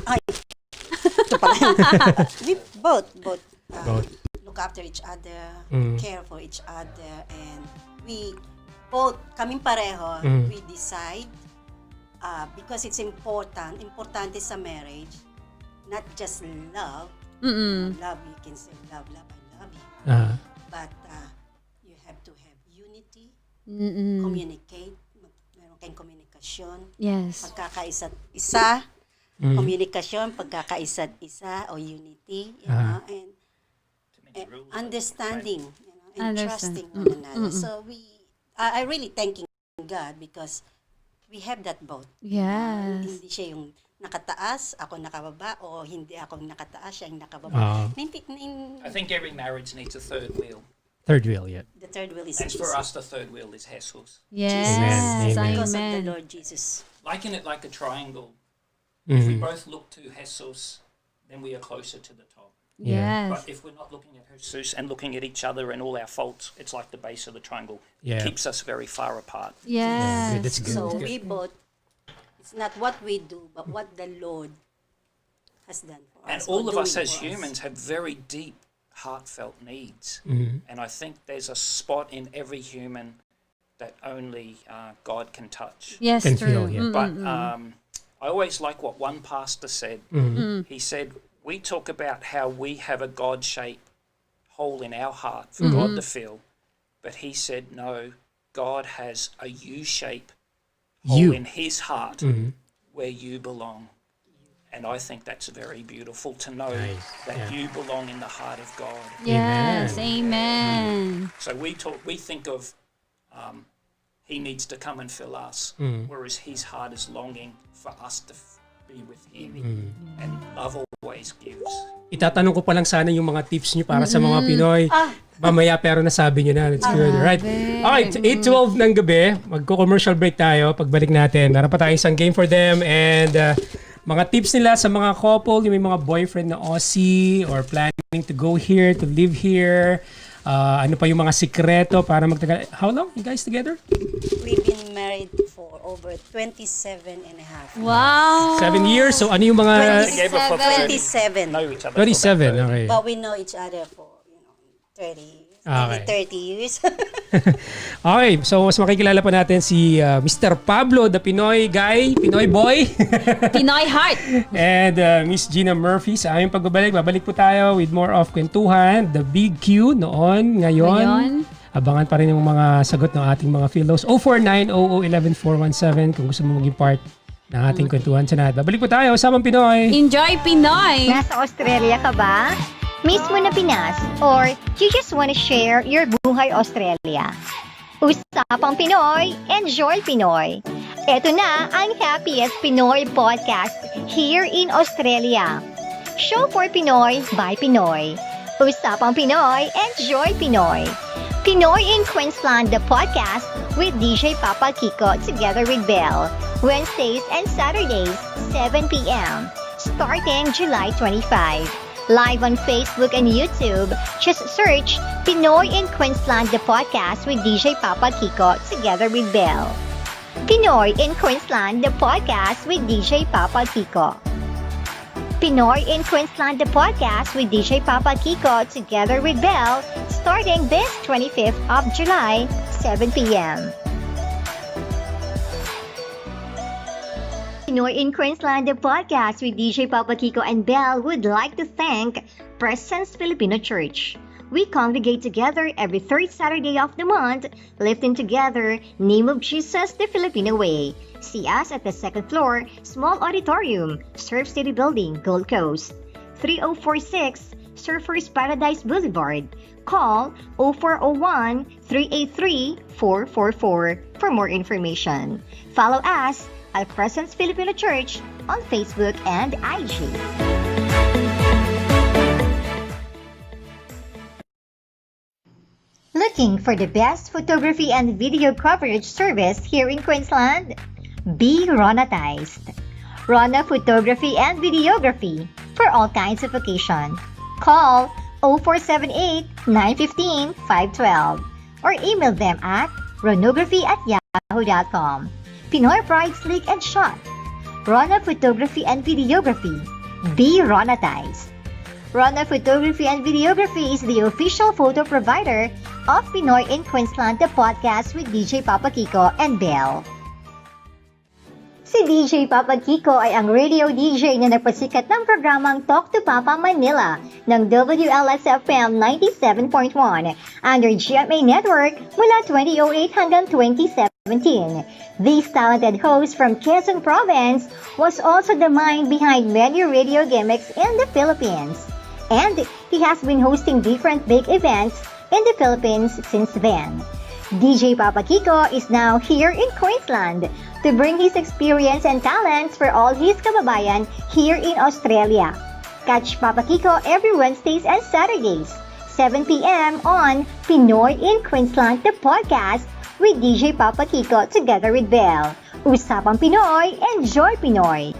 Ay. Ito pala. We both Both. look after each other, Mm. care for each other, and we both, kaming pareho, Mm. we decide because it's importante sa marriage, not just love. Love, you can say love, I love you. But you have to have unity, communicate, meron kayong komunikasyon, Yes. pagkakaisa't isa, komunikasyon, pagkakaisa't isa, o unity, you know, and understanding, you know, and trusting one another. So I really thanking God because we have that both. Yes. Hindi siya yung nakataas, ako nakababa, o hindi ako nakataas, siya yung nakababa. I think every marriage needs a third wheel. Third wheel, yeah. The third will is And for Jesus. us, the third wheel is Jesus. Yes. Amen. Because of the Amen. Lord Jesus. Liken it like a triangle. If we both look to Jesus, then we are closer to the top. Yes. But if we're not looking at Jesus and looking at each other and all our faults, it's like the base of the triangle. Yeah. It keeps us very far apart. Yes. Good, that's good. So That's good. we both, it's not what we do, but what the Lord has done for And us. all or of us doing as for us. humans have very deep, heartfelt needs. Mm-hmm. And I think there's a spot in every human that only God can touch. Yes, Can true. feel, yeah. But I always like what one pastor said. He said, we talk about how we have a God-shaped hole in our heart for God to fill. But he said, no, God has a U-shaped hole in his heart where you belong. And I think that's very beautiful to know that you belong in the heart of God. Yes. Amen. So we think of he needs to come and fill us, whereas his heart is longing for us to be with him. And love always gives. Itatanong ko pa lang sana yung mga tips nyo para sa mga Pinoy. Mamaya pero nasabi nyo na. That's good. Right. Okay, 8:12 ng gabi. Magko-commercial break tayo. Pagbalik natin, meron pa tayong isang game for them. And mga tips nila sa mga couple, yung may mga boyfriend na Aussie or planning to go here, to live here. Ano pa yung mga sikreto para magtagal. How long you guys together? We've been married for over 27 and a half. Wow. 7 years. So ano yung mga... They gave up for 27. know each other for 27. about 30. Okay. But we know each other for, 30 years. Okay, so mas makikilala pa natin si Mr. Pablo, the Pinoy guy, Pinoy boy. Pinoy heart. And Miss Gina Murphy sa aming pagbabalik. Babalik po tayo with more of kwentuhan, the big Q noon, ngayon. Abangan pa rin yung mga sagot ng ating mga philos. 049-00-11417 kung gusto mo maging part ng ating kwentuhan tonight. Babalik po tayo, Usamang Pinoy. Enjoy Pinoy. Nasa Australia ka ba? Mismo na Pinas? Or you just wanna share your buhay Australia? Usapang Pinoy, enjoy Pinoy. Ito na ang happiest Pinoy podcast here in Australia. Show for Pinoy by Pinoy. Usapang Pinoy, enjoy Pinoy. Pinoy in Queensland, the podcast with DJ Papa Kiko together with Belle. Wednesdays and Saturdays, 7 p.m. Starting July 25. Live on Facebook and YouTube. Just search Pinoy in Queensland, the podcast with DJ Papa Kiko together with Belle. Pinoy in Queensland, the podcast with DJ Papa Kiko. Pinoy in Queensland, the podcast with DJ Papa Kiko together with Belle, starting this 25th of July, 7 p.m. Pinoy in Queensland, the podcast with DJ Papa Kiko and Belle would like to thank Presence Filipino Church. We congregate together every third Saturday of the month, lifting together Name of Jesus the Filipino Way. See us at the second floor, Small Auditorium, Surf City Building, Gold Coast. 3046 Surfers Paradise Boulevard. Call 0401-383-444 for more information. Follow us at Presence Filipino Church on Facebook and IG. Looking for the best photography and video coverage service here in Queensland? Be Ronatized. Rona Photography and Videography for all kinds of occasion. Call 0478-915-512 or email them at ronography@yahoo.com. Pinoy Pride Slick and Shot. Rona Photography and Videography. Be Ronatized. Rona Photography and Videography is the official photo provider of Pinoy in Queensland, the podcast with DJ Papa KIKO and BELLE. Si DJ Papa KIKO ay ang radio DJ na nagpasikat ng programang Talk to Papa Manila ng WLS-FM 97.1 under GMA Network mula 2008 hanggang 2017. This talented host from Quezon Province was also the mind behind many radio gimmicks in the Philippines. And he has been hosting different big events in the Philippines since then. DJ Papa KIKO is now here in Queensland to bring his experience and talents for all his kababayan here in Australia. Catch Papa KIKO every Wednesdays and Saturdays, 7 p.m. on Pinoy in Queensland, the podcast with DJ Papa KIKO together with BELLE. Usapang Pinoy, enjoy Pinoy!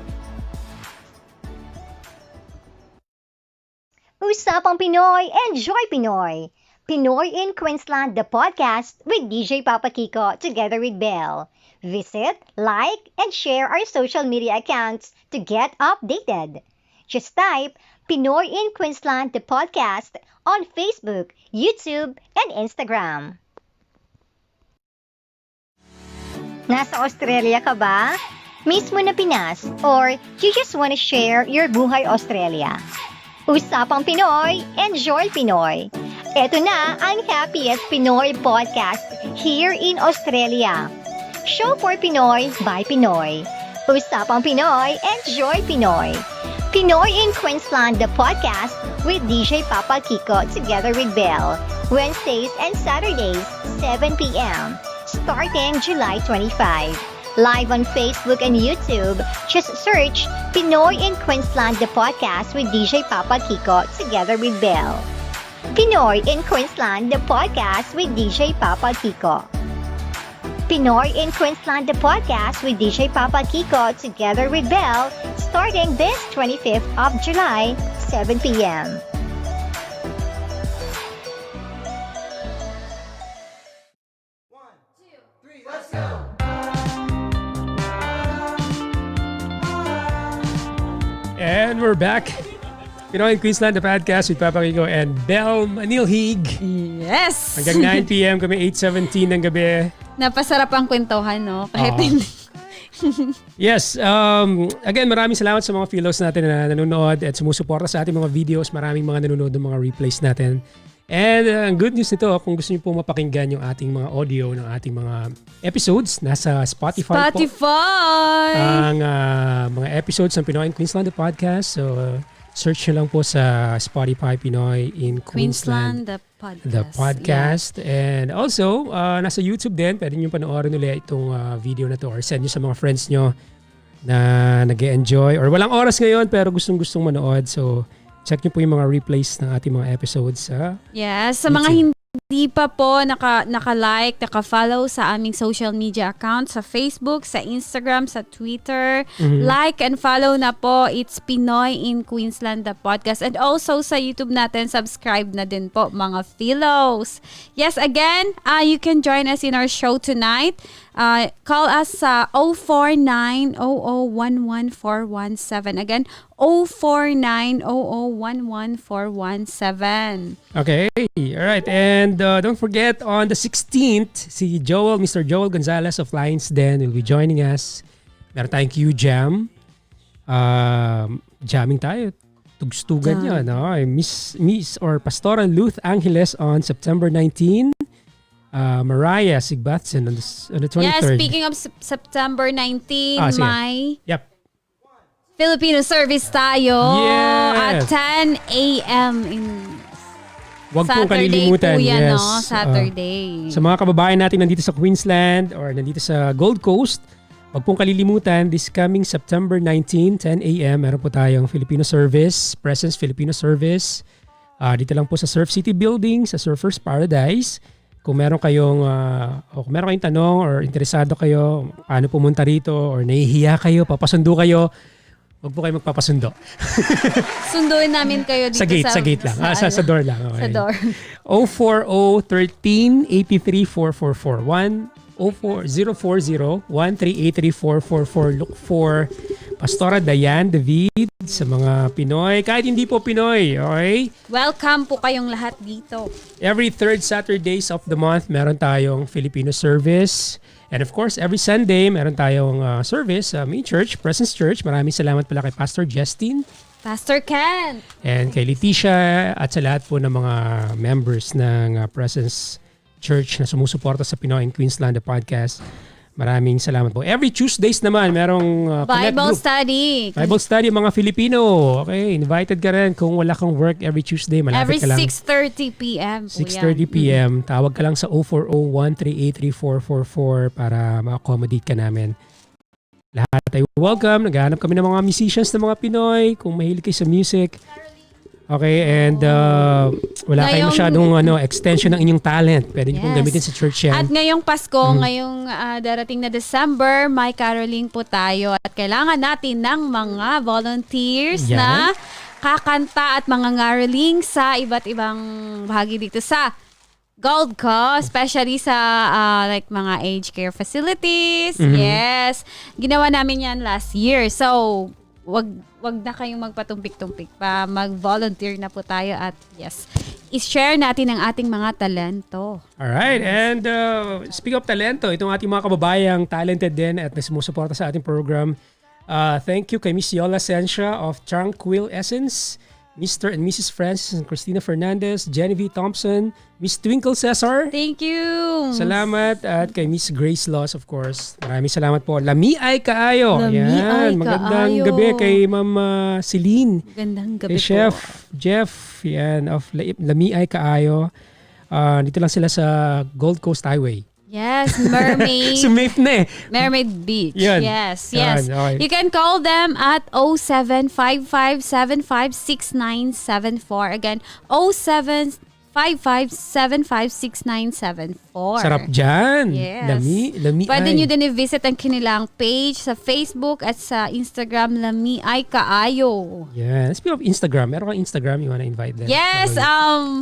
Usapang Pinoy, enjoy Pinoy! Pinoy in Queensland, the podcast with DJ Papa KIKO together with BELLE. Visit, like, and share our social media accounts to get updated. Just type Pinoy in Queensland, the podcast on Facebook, YouTube, and Instagram. Nasa Australia ka ba? Miss mo na Pinas? Or you just wanna share your buhay Australia? Usapang Pinoy, enjoy Pinoy! Ito na ang happiest Pinoy podcast here in Australia. Show for Pinoy by Pinoy. Usapang Pinoy, enjoy Pinoy. Pinoy in Queensland, the podcast with DJ Papa KIKO together with BELLE. Wednesdays and Saturdays, 7 p.m. starting July 25. Live on Facebook and YouTube, just search Pinoy in Queensland, the podcast with DJ Papa KIKO together with BELLE. Pinoy in Queensland, the podcast with DJ Papa KIKO. Pinoy in Queensland, the podcast with DJ Papa KIKO together with BELLE, starting this 25th of July, 7 p.m. And we're back. Pinoy in Queensland, the podcast with Papa KIKO and BELLE Manilhig. Yes! Hanggang 9 p.m. kami, 8:17 ng gabi. Napasarap ang kwentuhan, no? Kahit hindi. Yes. Again, maraming salamat sa mga fellows natin na nanonood at sumusuporta sa ating mga videos. Maraming mga nanonood ng mga replays natin. And ang good news nito, kung gusto niyo po mapakinggan yung ating mga audio ng ating mga episodes, nasa Spotify po. Ang mga episodes ng Pinoy in Queensland, the podcast. So, search nyo lang po sa Spotify Pinoy in Queensland, the podcast. Yeah. And also, nasa YouTube din. Pwede nyo panoorin ulit itong video na to or send nyo sa mga friends nyo na nag-e-enjoy or walang oras ngayon pero gustong-gustong manood. So, check nyo po yung mga replays ng ating mga episodes sa Yes, sa YouTube. mga hindi pa po naka-like, naka-follow sa aming social media account sa Facebook, sa Instagram, sa Twitter. Like and follow na po. It's Pinoy in Queensland, the podcast. And also sa YouTube natin, subscribe na din po mga fellows. Yes, again, you can join us in our show tonight. Call us sa 049-0011-417. Again, 049-0011-417. Okay. Alright. And don't forget, on the 16th, si Mr. Joel Gonzalez of Lions Den will be joining us. Meron tayong Q-Jam. Jamming tayo. Tugstugan niya. No? Miss or Pastoral Luth Angeles on September 19. Mariah Sigbathson on the 23rd. Yeah, speaking of September 19, may Filipino service tayo at 10 a.m. in Huwag pong Saturday kalilimutan. Po yan, yes. no? Saturday. Sa mga kababayan natin nandito sa Queensland or nandito sa Gold Coast, huwag pong kalilimutan, this coming September 19, 10 a.m., meron po tayong Filipino service, Presence Filipino Service. Dito lang po sa Surf City Building, sa Surfers Paradise. Kung meron kayong tanong or interesado kayo, paano pumunta rito or nahihiya kayo, papasundo kayo, Huwag po kayo magpapasundo. Sunduin namin kayo dito Sa gate lang. Sa door lang. Okay. Sa door. 040-13-83-441. Look for Pastora Diane David sa mga Pinoy. Kahit hindi po Pinoy, okay? Welcome po kayong lahat dito. Every third Saturdays of the month, meron tayong Filipino service. And of course, every Sunday, meron tayong service sa main church, Presence Church. Maraming salamat pala kay Pastor Justin. Pastor Ken. And kay Leticia at sa lahat po ng mga members ng Presence Church na sumusuporta sa Pinoy and Queensland, the podcast. Maraming salamat po. Every Tuesdays naman, merong Connect Bible group. study. Bible study, mga Filipino. Okay, invited ka rin kung wala kang work every Tuesday. Every Malapit ka lang. 6:30 p.m. po 6:30 p.m. Tawag ka lang sa 040-138-3444 para ma-accommodate ka namin. Lahat ay welcome. Naghahanap kami ng mga musicians ng mga Pinoy. Kung mahilig kayo sa music. Okay, and wala kayong masyadong extension ng inyong talent. Pwede niyo pong gamitin sa church yan. At ngayong Pasko, ngayong darating na December, may caroling po tayo. At kailangan natin ng mga volunteers na kakanta at mga ngaroling sa iba't ibang bahagi dito sa Gold Coast, especially sa like mga aged care facilities. Yes. Ginawa namin yan last year. So, wag na kayong magpatumpik-tumpik pa. Mag-volunteer na po tayo at yes, i-share natin ang ating mga talento. Alright, and speak of talento, itong ating mga kababayang talented din at sumusuporta sa ating program. Thank you kay Miss Yola Sensha of Tranquil Essence, Mr. and Mrs. Francis and Christina Fernandez, Genevieve Thompson, Miss Twinkle Cesar. Thank you. Salamat. At kay Miss Grace Laws, of course. Maraming salamat po. Lami ay kaayo. Lami ay magandang kaayo. gabi kay Ma'am Celine. Gandang gabi Kay Chef Jeff. Yan, of Lami ay kaayo. Dito lang sila sa Gold Coast Highway. Yes, Mermaid. Sumave na eh. Mermaid Beach. Yan. Yes. Yan, okay. You can call them at 0755756974. Again, 0755756974. Sarap dyan. Yes. Lami Pwede ay. nyo din i-visit ang kanilang page sa Facebook at sa Instagram, Lami ay Kaayo. Yeah. Speaking of Instagram, meron kang Instagram, you wanna invite them? Yes,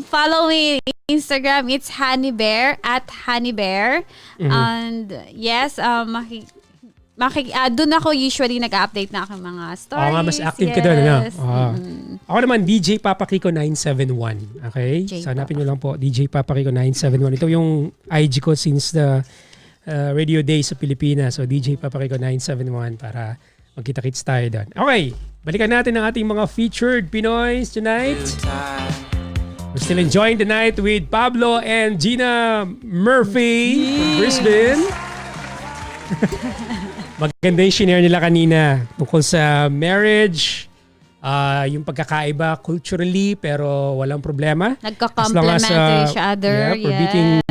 follow me Instagram. It's Honeybear at Honeybear. And yes, doon ako usually nag-update na aking mga stories. Oo nga, mas active ka doon. Ano? Ako naman, DJ Papa Kiko 971. Okay? So, hanapin nyo lang po, DJ Papa Kiko 971. Ito yung IG ko since the radio days sa Pilipinas. So, DJ Papa Kiko 971 para magkita-kits tayo doon. Okay, balikan natin ang ating mga featured Pinoys tonight. We're still enjoying the night with Pablo and Gina Murphy from Brisbane. Maganda yung shinare nila kanina tungkol sa marriage, yung pagkakaiba culturally pero walang problema. Nagka-complement to each other. Yeah, we're beating,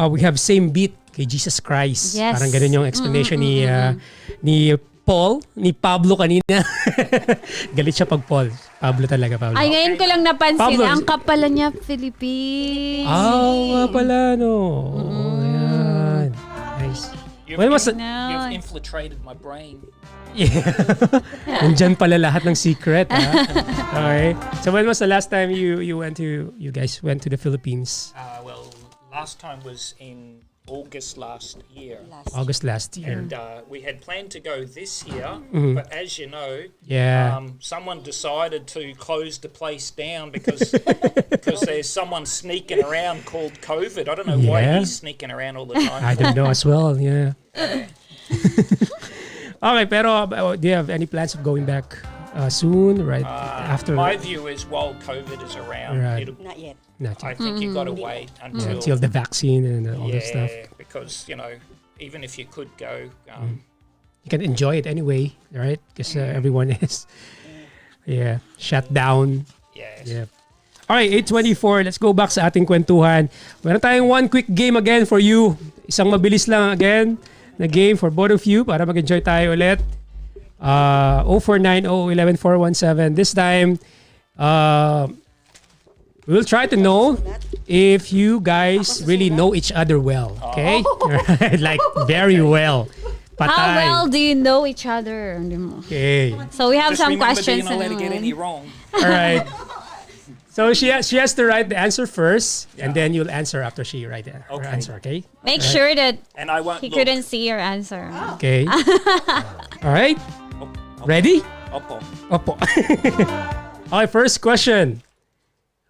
we have same beat kay Jesus Christ. Yes. Parang ganun yung explanation ni Pablo kanina. Galit siya pag Paul. Pablo talaga, Pablo. Ay, ngayon ko lang napansin, Pablo. ang kapala niya, Philippines. Nga pala, no. Ayan. Nice. You've infiltrated my brain. Yeah. Nandyan pala lahat ng secret. Okay. So when was the last time you guys went to the Philippines? Well, last time was in August last year. August last year. And we had planned to go this year, but as you know, someone decided to close the place down because there's someone sneaking around called COVID. I don't know why he's sneaking around all the time. I don't know as well. Yeah. Okay, pero do you have any plans of going back soon, right after? My view is while COVID is around, Right. Not yet. Not I yet. think you've got to wait until Until the vaccine and all that stuff. because even if you could go, You can enjoy it anyway, right? Because everyone is shut down. yes. Yeah. Alright, 8:24. Let's go back sa ating kwentuhan. Meron tayong one quick game again for you. Isang mabilis lang again na game for both of you para mag-enjoy tayo ulit. 0490-11-417. This time, we'll try to know if you guys really know each other well. Okay? Like, very well. How Patay. well do you know each other? Okay. So we have Just some remember, questions. you're not allowed to get any wrong. All right. So she has to write the answer first, and then you'll answer after she write her Okay. answer. Okay. Make sure that And I won't he look. couldn't see your answer. Okay. All right. Ready? Opo. Opo. Okay. First question.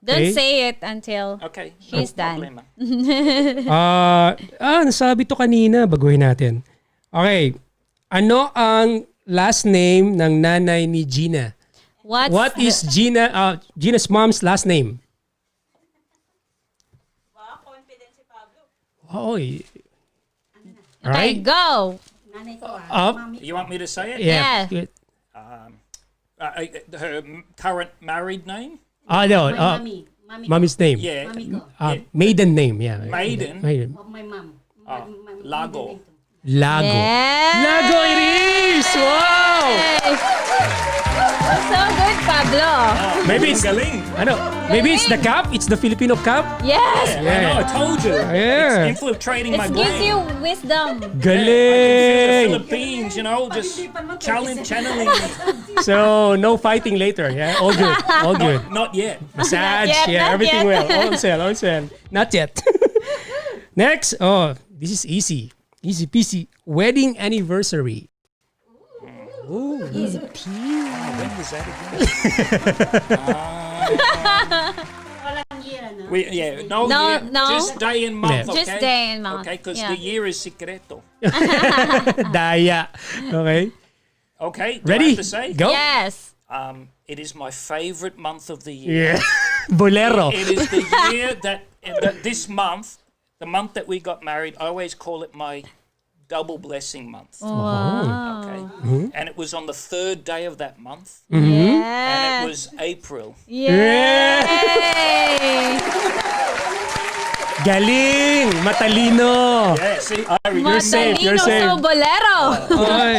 Don't Okay. say it until Okay. He's no done. problema. Nasabi to kanina. Baguhin natin. Okay. Ano ang last name ng nanay ni Gina? What is Gina's mom's last name? Oy. All Okay, right. go. Nanay ko Up. You want me to say it? Yeah. Yeah. Good. Her current married name? No. Mami. Mami Mommy's name. Yeah. Mami ko. Maiden name. Yeah. Maiden? Of my mom. Lago. Lago. Yes. Lago it is! Wow! So good, Pablo. Maybe it's Galing. maybe it's the cup. It's the Filipino cup. Yes. I know, I told you. Yeah. It's infiltrating It my gives brain. you wisdom. The Galing. Philippines, just channeling me. So no fighting later. Yeah, all good. All good. Not yet. Massage. Not yet, Yeah, not everything yet. well. All set. All set. Not yet. Next. Oh, this is easy. Easy peasy. Wedding anniversary. Easy peasy. When was that again? No, No, year, no. just day and month, Yeah. okay? Just day and month, Okay, because yeah. the year is secreto. Daya. Okay. Okay, do I Ready? have to say? Go. Yes. It is my favorite month of the year. Yeah. Bolero. It is the year that this month, the month that we got married, I always call it my double blessing month. Wow. Okay, and it was on the third day of that month, Yes. and it was April. Yay! Galing. Matalino. Yeah, see, I remember. safe, you're Matalino safe. so bolero. Oy.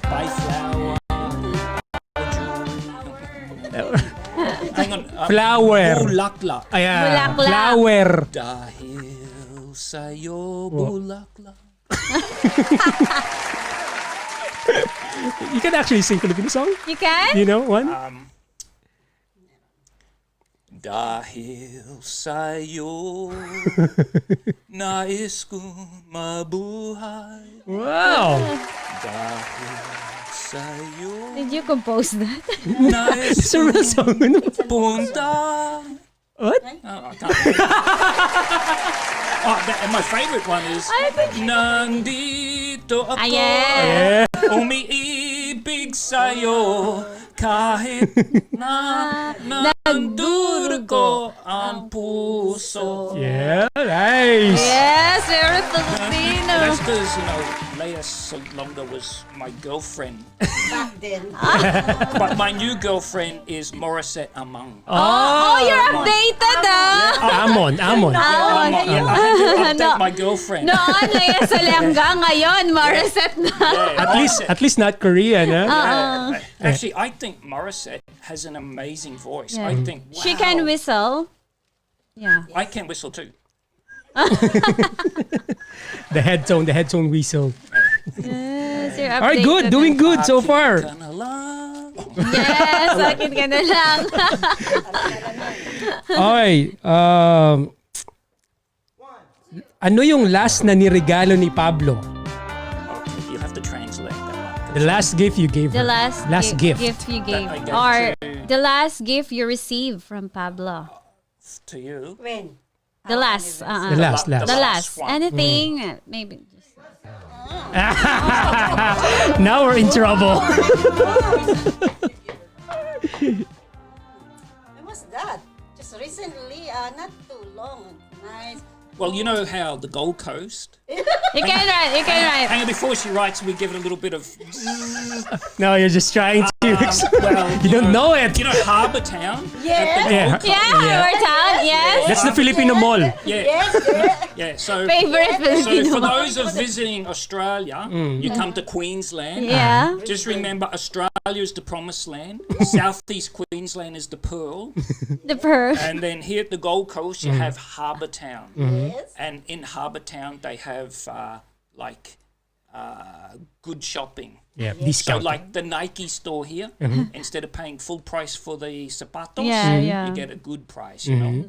Buy flower. Hang on. Flower. Bulaklak. Ayan. Bulaklak. Flower. Dahil sa'yo bulaklak. You can actually sing Filipino song. You can? You know one? Dahil sa'yo nais kong mabuhay. Wow. Dahil sa'yo Did you compose that? nais It's a real song. Ano? punta. What? I can't. And my favorite one is Nandito ako Yeah. umiibig sa'yo kahit na nandurgo ang puso. Yeah, nice. Yes, very Filipino. That's because, Leia Salonga was my girlfriend. Back then. But my new girlfriend is Morissette Amang. Oh, you're updated, Amon. Amon. Yeah, I had to update my girlfriend. Noon, Lea Salanga. Ngayon, Morissette na. Yeah, At least not Korean, huh? Actually, I think Morissette has an amazing voice. I think wow, She can whistle. Yeah. I can whistle too. The head tone whistle. Yes, you're All right, updated. good. Doing good so far. Ka na lang. Yes, akin ka na lang. Okay. Ano yung last na niregalo ni Pablo? Okay, you have to translate that. The last gift you gave The her. last gift. you gave. I gave Or to- the last gift you received from Pablo. To you. When? The last. The last. The last. one. Anything. Maybe. Just, Now we're in trouble. When was that? Just recently, not too long. Nice. Well, you know how the Gold Coast. you can write. You can write. Hang on, before she writes, we give it a little bit of. No, you're just trying to. Well, You don't know it. You know Harbour Town. Yeah. Yeah. Yeah, our town. Yes. That's the Filipino mall. Yeah. Yes, yes. Yeah. So. Favorite So Filipino. for those of visiting Australia, you come to Queensland. Yeah. Just remember, Australia is the promised land. Southeast Queensland is the pearl. The pearl. And then here at the Gold Coast, you have Harbour Town. Yes. And in Harbour Town, they have good shopping. Yeah, So discount. like the Nike store here, instead of paying full price for the zapatos, Yeah. you get a good price, you know.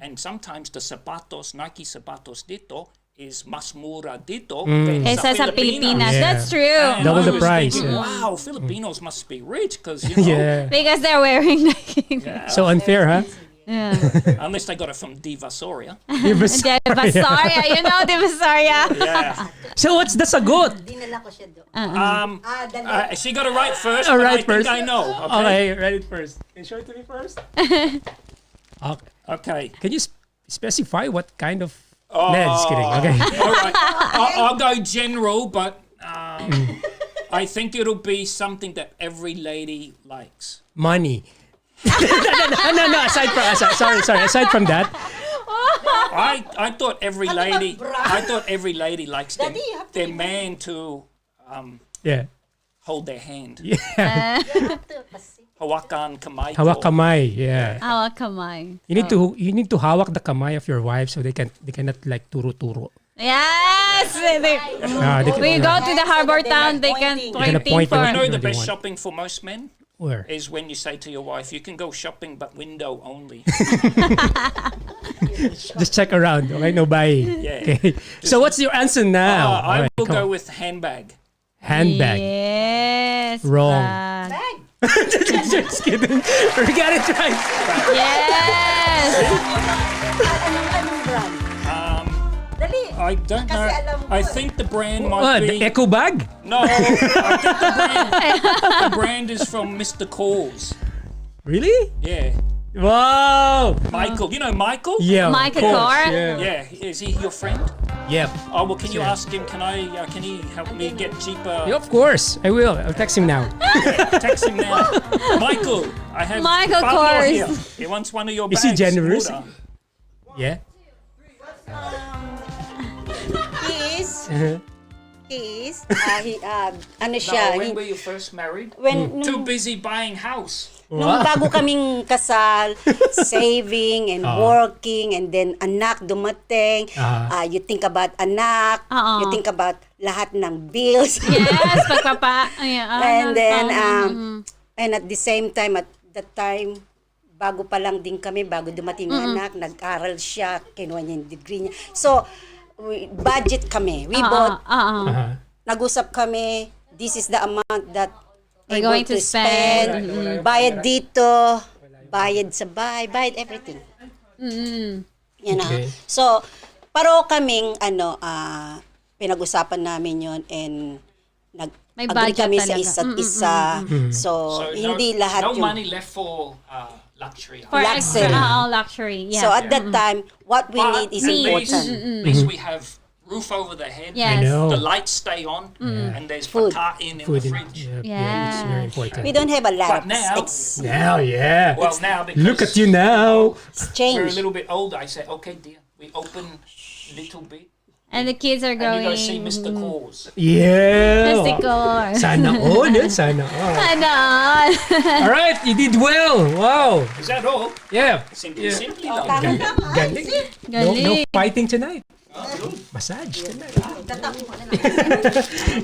And sometimes the zapatos, Nike zapatos dito, is mas mura dito than Kaysa sa Pilipinas. Yeah. That's true. And Double I the was price, thinking, yeah. wow, Filipinos must be rich because, you know, Yeah. Because they're wearing Nike. So unfair, huh? Yeah. unless they got it from Divasoria. Divasoria. You know Divasoria. Yeah. So what's the sagot? Dinala ko siya doon. She got it right first, All but right, I think first. I know. Okay, read it first. Can you show it to me first? Okay. Okay. Can you specify what kind of... No, just kidding. Okay. All right. I'll go general, but I think it'll be something that every lady likes. Money. No. Aside from that. I thought every lady. I thought every lady likes Daddy, you have to their man to Yeah. hold their hand. Yeah. Hawakan kamay. ko. Hawak kamay. Yeah. Hawak kamay. You need to hawak the kamay of your wife so they cannot like turo. Yes! We go to the harbor town, they can gonna point point for... the You know the What do you best want? shopping for most men Where? is when you say to your wife, "You can go shopping, but window only." Just check around. Okay, no buying. Yeah. Okay. So what's your answer now? I Alright, will come go on. with handbag. Handbag. Yes. Wrong. bag. Just kidding. We got it right. Yes. Anong brand? Dali. I don't know. Kasi alam ko I eh. think the brand Oh, might the be. eco bag? No, I think the brand is from Mr. Cause. Really? Yeah, Wow. Michael. You know Michael? Yeah. of Michael course, Kors? Yeah. Yeah, is he your friend? Yep. Oh well, can you Sure. ask him? Can he help me get cheaper? Yeah, of course. I will. I'll text him now. Text him now. Michael, I have Michael Pablo Kors. here. He wants one of your Is bags. he generous? Muda. Yeah. He is, ano siya, No, when were you first married? when, Too busy buying house. nung bago kaming kasal, saving and working, and then anak dumating, you think about anak, you think about lahat ng bills. Yes, pagpapa... And then, and at the same time, at that time, bago pa lang din kami, bago dumating ang anak, nag-aral siya, kinuha niya yung degree niya. So, budget kami. We bought, nag-usap kami, this is the amount that We're able going to spend. Bayad dito, bayad sa bahay, bayad everything. You know? Okay. So, paro kaming, pinag-usapan namin yon and May nag-agree budget kami sa talaga. isa't isa. So, hindi lahat no yung... money left for luxury. For Luxury. extra luxury. Yeah. So, at that time, what we need is at least, important. at least we have roof over the head. Yes. I know. The lights stay on, and there's Food. patain in Food the in- fridge. Yeah, it's very important. We don't have a lot But of now- Now, yeah. Well, now because Look at you now. we're a exchange. little bit older, I say, okay, dear, we open a little bit, And the kids are and going... you go see Mr. Cause. Yeah. Mystical. Sana all. Sana all. Ano? All right, you did well. Wow. Is that all? Yeah. Simply lang. Galing. No Galing. fighting tonight. Massage tonight.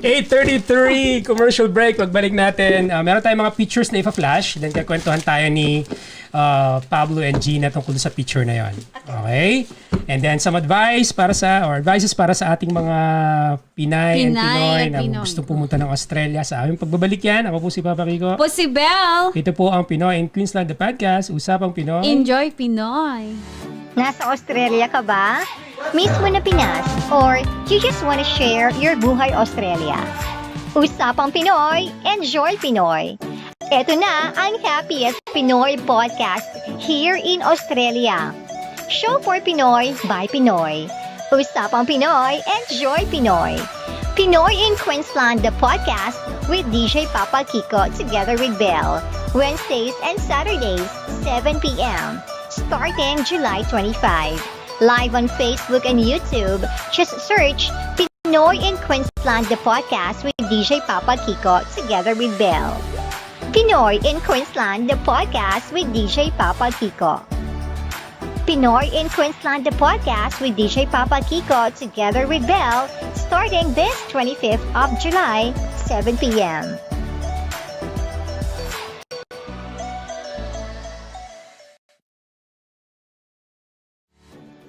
8:33 commercial break. Pagbalik natin, meron tayong mga pictures na ipa-flash. Then kakwentuhan tayo ni Pablo and Gina tungkol sa picture na yon. Okay? And then some advices para sa ating mga Pinoy na Pinoy. gusto pumunta ng Australia. Sa aming pagbabalik yan, ako po si Papa Kiko. Po si Belle. Ito po ang Pinoy in Queensland, the podcast. Usapang Pinoy. Enjoy Pinoy. Nasa Australia ka ba? Mismo na Pinas? Or you just wanna share your buhay Australia? Usapang Pinoy, enjoy Pinoy. Ito na ang happiest Pinoy podcast here in Australia. Show for Pinoy by Pinoy. Usapang Pinoy, enjoy Pinoy. Pinoy in Queensland, the podcast with DJ Papa Kiko together with Belle. Wednesdays and Saturdays, 7 p.m. Starting July 25. Live on Facebook and YouTube, just search Pinoy in Queensland, the podcast with DJ Papa Kiko together with Belle. Pinoy in Queensland, the podcast with DJ Papa Kiko. Pinoy in Queensland, the podcast with DJ Papa Kiko together with Belle, starting this 25th of July, 7 p.m.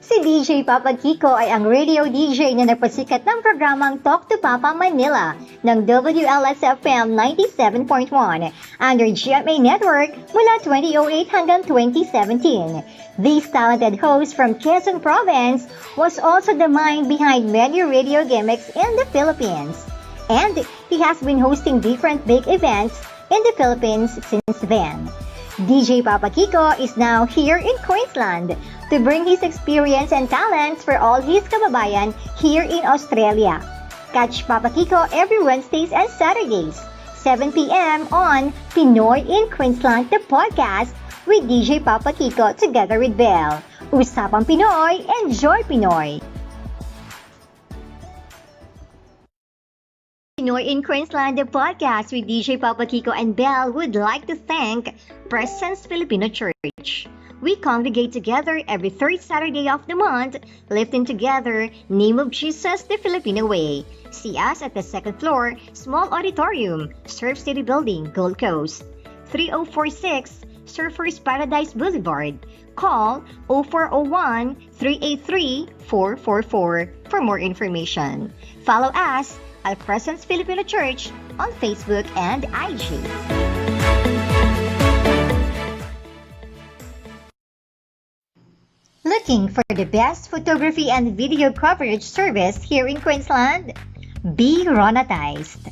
Si DJ Papa Kiko ay ang radio DJ na nagpasikat ng programang Talk to Papa Manila ng WLS-FM 97.1 under GMA Network mula 2008 hanggang 2017. This talented host from Quezon Province was also the mind behind many radio gimmicks in the Philippines. And he has been hosting different big events in the Philippines since then. DJ Papa Kiko is now here in Queensland to bring his experience and talents for all his kababayan here in Australia. Catch Papa Kiko every Wednesdays and Saturdays, 7 p.m. on Pinoy in Queensland, the podcast with DJ Papa Kiko together with Belle. Usapang Pinoy, enjoy Pinoy! Pinoy in Queensland, the podcast with DJ Papa Kiko and Belle would like to thank Presence Filipino Church. We congregate together every third Saturday of the month, lifting together Name of Jesus the Filipino Way. See us at the second floor, Small Auditorium, Surf City Building, Gold Coast. 3046 Surfers Paradise Boulevard. Call 0401-383-444 for more information. Follow us at Presence Filipino Church on Facebook and IG. Looking for the best photography and video coverage service here in Queensland? Be Ronatized.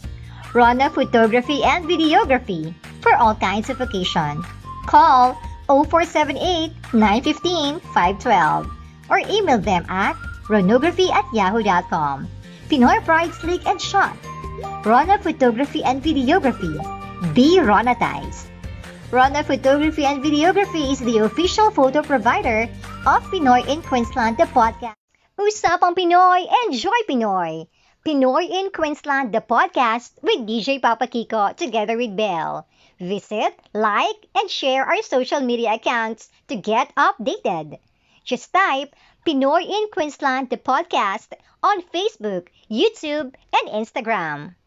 Rona Photography and Videography for all kinds of occasion. Call 0478-915-512 or email them at ronography@yahoo.com. Pinoy Pride Slick and Shot. Rona Photography and Videography. Be Ronatized. Rona Photography and Videography is the official photo provider of Pinoy in Queensland, the podcast. Usapang Pinoy, enjoy Pinoy! Pinoy in Queensland, the podcast with DJ Papa Kiko together with Belle. Visit, like, and share our social media accounts to get updated. Just type Pinoy in Queensland, the podcast on Facebook, YouTube, and Instagram.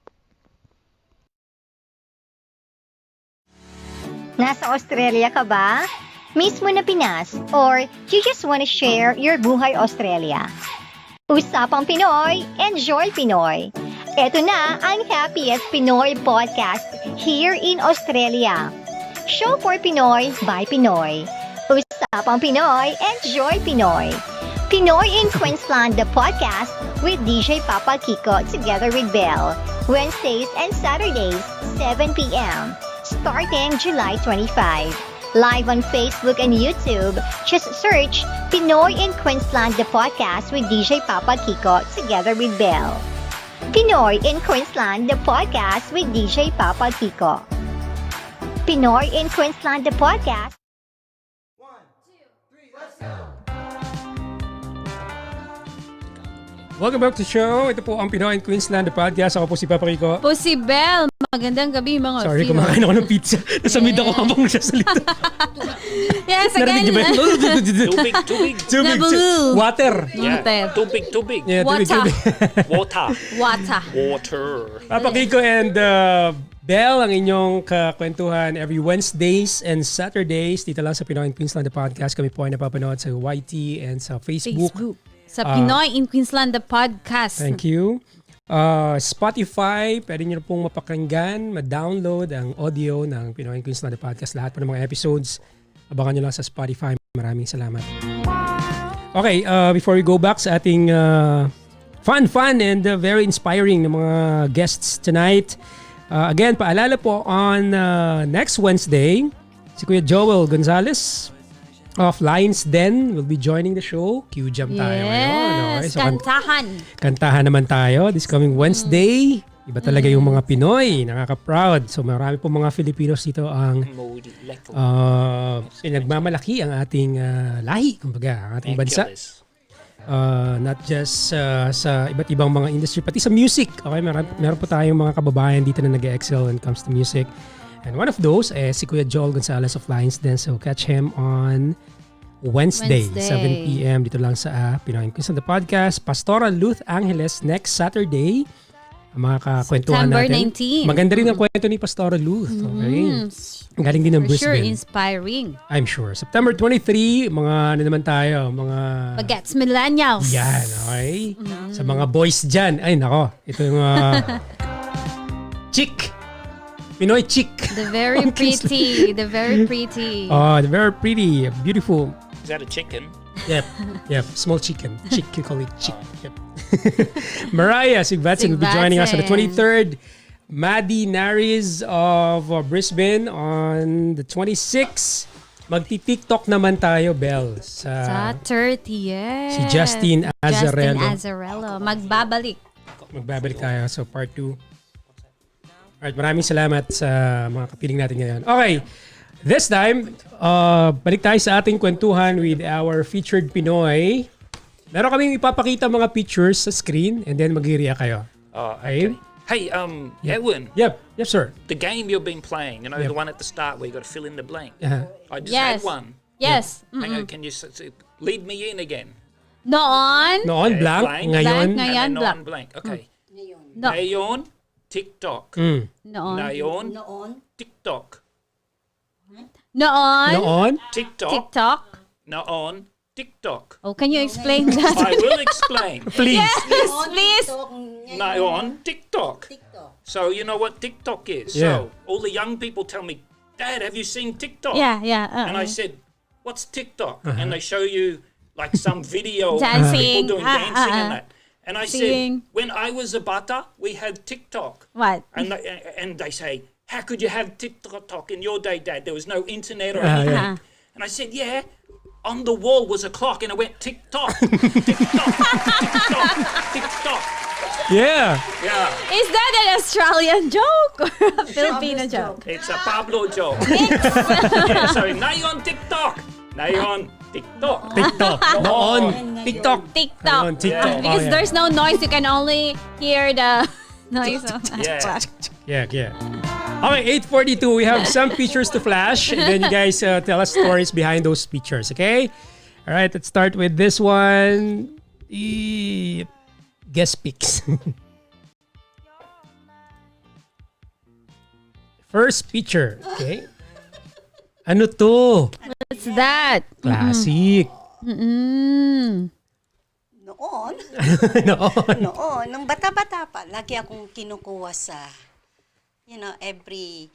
Nasa Australia ka ba? Miss mo na Pinas? Or you just want to share your buhay Australia? Usapang Pinoy, enjoy Pinoy! Ito na ang Happiest Pinoy podcast here in Australia. Show for Pinoy by Pinoy. Usapang Pinoy, enjoy Pinoy! Pinoy in Queensland, the podcast with DJ Papa Kiko together with Belle. Wednesdays and Saturdays, 7 p.m. Starting July 25. Live on Facebook and YouTube. Just search Pinoy in Queensland, the podcast with DJ Papa Kiko together with Belle. Pinoy in Queensland, the podcast with DJ Papa Kiko. Pinoy in Queensland, the podcast. 1, 2, 3, let's go! Welcome back to the show. Ito po ang Pinoy in Queensland, the podcast. Ako po si Papa Kiko. Po si Belle. Magandang gabi mga Sorry, Pinoy. kumakain ako ng pizza. Nasa mid ako habang nagsasalita. Yes, Narinig niyo ba again. yun? Too big, too big. Too big. Nabaloo. Water. Yeah, Water. too big, too big. Yeah, too big, too big. Water. Wata. Water. Papa Kiko and Belle ang inyong kakwentuhan every Wednesdays and Saturdays dito lang sa Pinoy in Queensland, the podcast. Kami po ay napapanood sa YT and sa Facebook. Sa Pinoy in Queensland, the podcast. Thank you. Spotify, pwede nyo pong mapakinggan, ma-download ang audio ng Pinoy in Queensland, the podcast. Lahat po ng mga episodes, abangan nyo lang sa Spotify. Maraming salamat. Okay, before we go back sa ating fun and very inspiring na mga guests tonight. Again, paalala po on next Wednesday, si Kuya Joel Gonzalez of Lions Den will be joining the show. Q-jam tayo ngayon. Okay? Yes, kantahan. Kantahan naman tayo this coming Wednesday. Iba talaga yung mga Pinoy. Nakaka-proud. So marami po mga Filipinos dito ang pinagmamalaki ang ating lahi, kumbaga, ang ating bansa. Not just sa iba't ibang mga industry, pati sa music. Okay, meron po tayong mga kababayan dito na nag-excel when it comes to music. And one of those si Kuya Joel Gonzalez of Lions Den. So catch him on Wednesday, Wednesday. 7 p.m. dito lang sa Pinoy and Queensland, the podcast. Pastoral Luth Angeles next Saturday. Ang mga kakwentuhan September natin. 19. Maganda rin ang kwento ni Pastoral Luth. Okay. Ang galing din ng For sure, Brisbane. inspiring. I'm sure. September 23, mga ano naman tayo, mga... Bagets millennials. Yan, okay? Sa mga boys dyan. Ay, nako. Ito yung chick. Pinoy chick. The very pretty. The very pretty. Oh, they're very pretty, beautiful. Is that a chicken? Yep. Small chicken. Chick, you call it chick. Yep. Mariah Sigvatsen will be joining us on the 23rd. Maddie Naris of Brisbane on the 26th. Magti-TikTok naman tayo, Belle. Sa 30th. Si Justin Azarello. Justin Azarello. Magbabalik. Magbabalik tayo. So, part 2. Alright, maraming salamat sa mga kapiling natin ngayon. Okay, this time, balik tayo sa ating kwentuhan with our featured Pinoy. Meron kaming ipapakita mga pictures sa screen and then mag-i-react kayo. Okay. Hey, Edwin, Yep, sir. the game you've been playing, you know, Yep. the one at the start where you got to fill in the blank. I just Yes. had one. Yes. Hang on, can you lead me in again? Noon. Noon, Okay, blank. blank. Ngayon, Blank. Ngayon, And then blank. non-blank. Okay. No. Ngayon, TikTok. Noon. Ngayon, Noon, TikTok. Noon. noon. TikTok. TikTok. Noon, TikTok. Oh, can you explain that? I will explain. Please. Yes, please. Ngayon, TikTok. TikTok. So you know what TikTok is. Yeah. So all the young people tell me, Dad, have you seen TikTok? Yeah. And I said, what's TikTok? And they show you like some video of Dancing. people doing dancing and that. And I Singing. said, when I was a bata, we had TikTok. What? And they say, how could you have TikTok in your day, Dad? There was no internet or Yeah. anything. And I said, yeah. On the wall was a clock, and it went tick-tock, tick-tock, tick-tock, tick-tock. Yeah. Yeah, Is that an Australian joke or a Filipino joke? it's a Pablo joke. Yeah, so ngayon TikTok, ngayon TikTok. TikTok. Noon. TikTok. TikTok. Noon, TikTok. Yeah. Because Oh, yeah. there's no noise, you can only hear the noise of Yeah. Yeah. Okay, 8:42. We have some pictures to flash, and then you guys tell us stories behind those pictures. Okay. All right. Let's start with this one. Guest pics. First picture. Okay. Ano to? What's that? Classic. Mm. Noon, Noon. noon, nung bata-bata pa, lagi akong kinukuha sa, every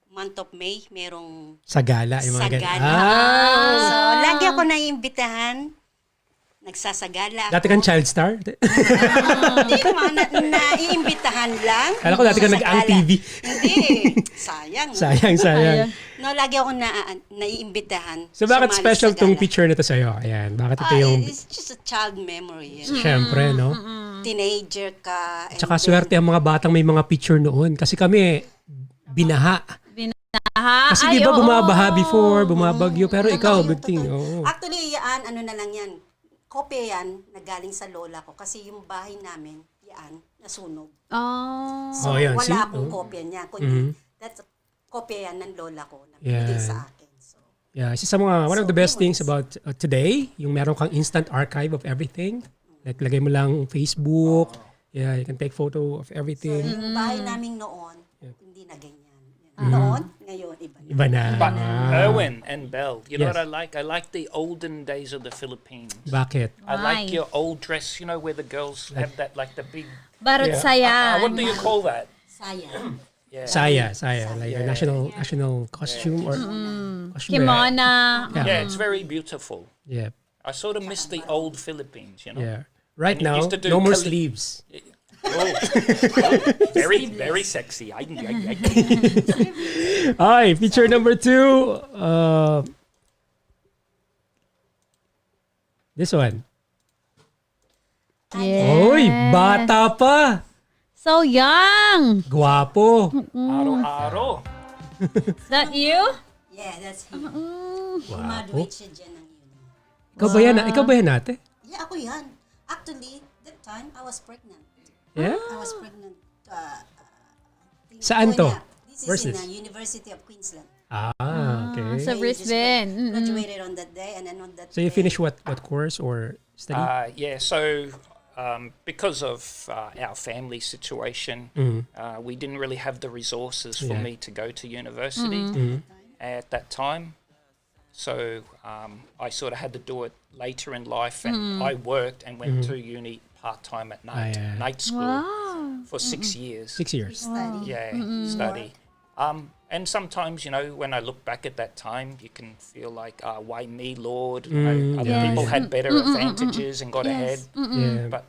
month of May, merong Sa gala. Yung mga sagala. ganyan. So, lagi ako naiimbitahan. Nagsasagala ako. Dati kang child star? Hindi naman, naiimbitahan lang. Kala ko dati ka nag-ang Sagala. TV. Hindi. Sayang. Sayang. No, lagi ako naiimbitahan. So bakit sumali special sa tong gala. picture na to sa'yo? Ayan. Bakit ito yung... It's just a child memory. Siyempre, no? Teenager ka. and Tsaka then- swerte ang mga batang may mga picture noon. Kasi kami, binaha. Binaha. Kasi di ba bumabaha before, bumabagyo. Pero ikaw, good thing. Oo. Actually, yan, ano na lang yan. Kopya yan, nagaling sa lola ko. Kasi yung bahay namin, yan, nasunog. Oh. So, Oh, yan, wala see? akong Oh. kopya niya. Kundi, that's kopya yan ng lola ko na binigay Yan. sa akin. So, Yeah, isa sa mga, one of the So, best things anyways. about today, yung meron kang instant archive of everything. Like, lagay mo lang Facebook. Yeah, you can take photo of everything. yung bahay namin noon, hindi na ganyan. Noon, ngayon, iba na. Iba na. But Erwin and Belle, you know Yes. what I like? I like the olden days of the Philippines. Bakit? I like Why? your old dress, where the girls have that, like the big. Barot Yeah. sayan. What do you call that? Sayang. Yeah. Saya. Like a national costume or costume. Kimona. Yeah, it's very beautiful. Yeah. I sort of miss the old Philippines, Yeah. Right And you now, used to do no more Kali- sleeves. Oh, very, very sexy. Okay, picture number 2. This one. Yeah. Uy, bata pa. So young. Gwapo. Aro-aro. Is that you? Yeah, that's him. Gwapo. Graduate siya dyan ng yun. Ikaw ba yan ate? Yeah, ako yan. Actually, that time, I was pregnant. Yeah? I was pregnant. Saan to? This Where's is in this? University of Queensland. Okay. Sa I just Brisbane. graduated on that day, and then on that So you day, finished what course or study? Yeah, so because of our family situation, we didn't really have the resources for me to go to university at that time. So I sort of had to do it later in life, and I worked and went to uni part-time at night, night school for 6 years. 6 years. study. Yeah, study. And sometimes, when I look back at that time, you can feel like, why me, Lord? Other people had better advantages and got ahead. Yeah. But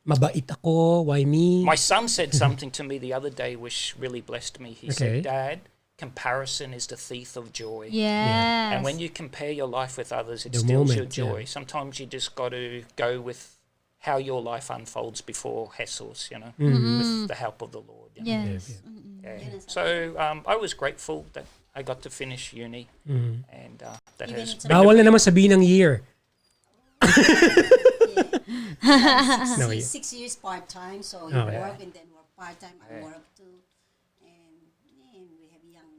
Mabait ako, why me? my son said something to me the other day which really blessed me. He Okay. said, Dad, comparison is the thief of joy. Yes. And when you compare your life with others, it The steals your moment, joy. yeah. Sometimes you just got to go with how your life unfolds before Jesus, with the help of the Lord. Yes. Yeah. So I was grateful that I got to finish uni, and that Even has it's been Bawal na naman sabihin ng year. No, yeah. 6 years part-time, so you Oh, yeah. work and then work part-time. I work too, and we have young.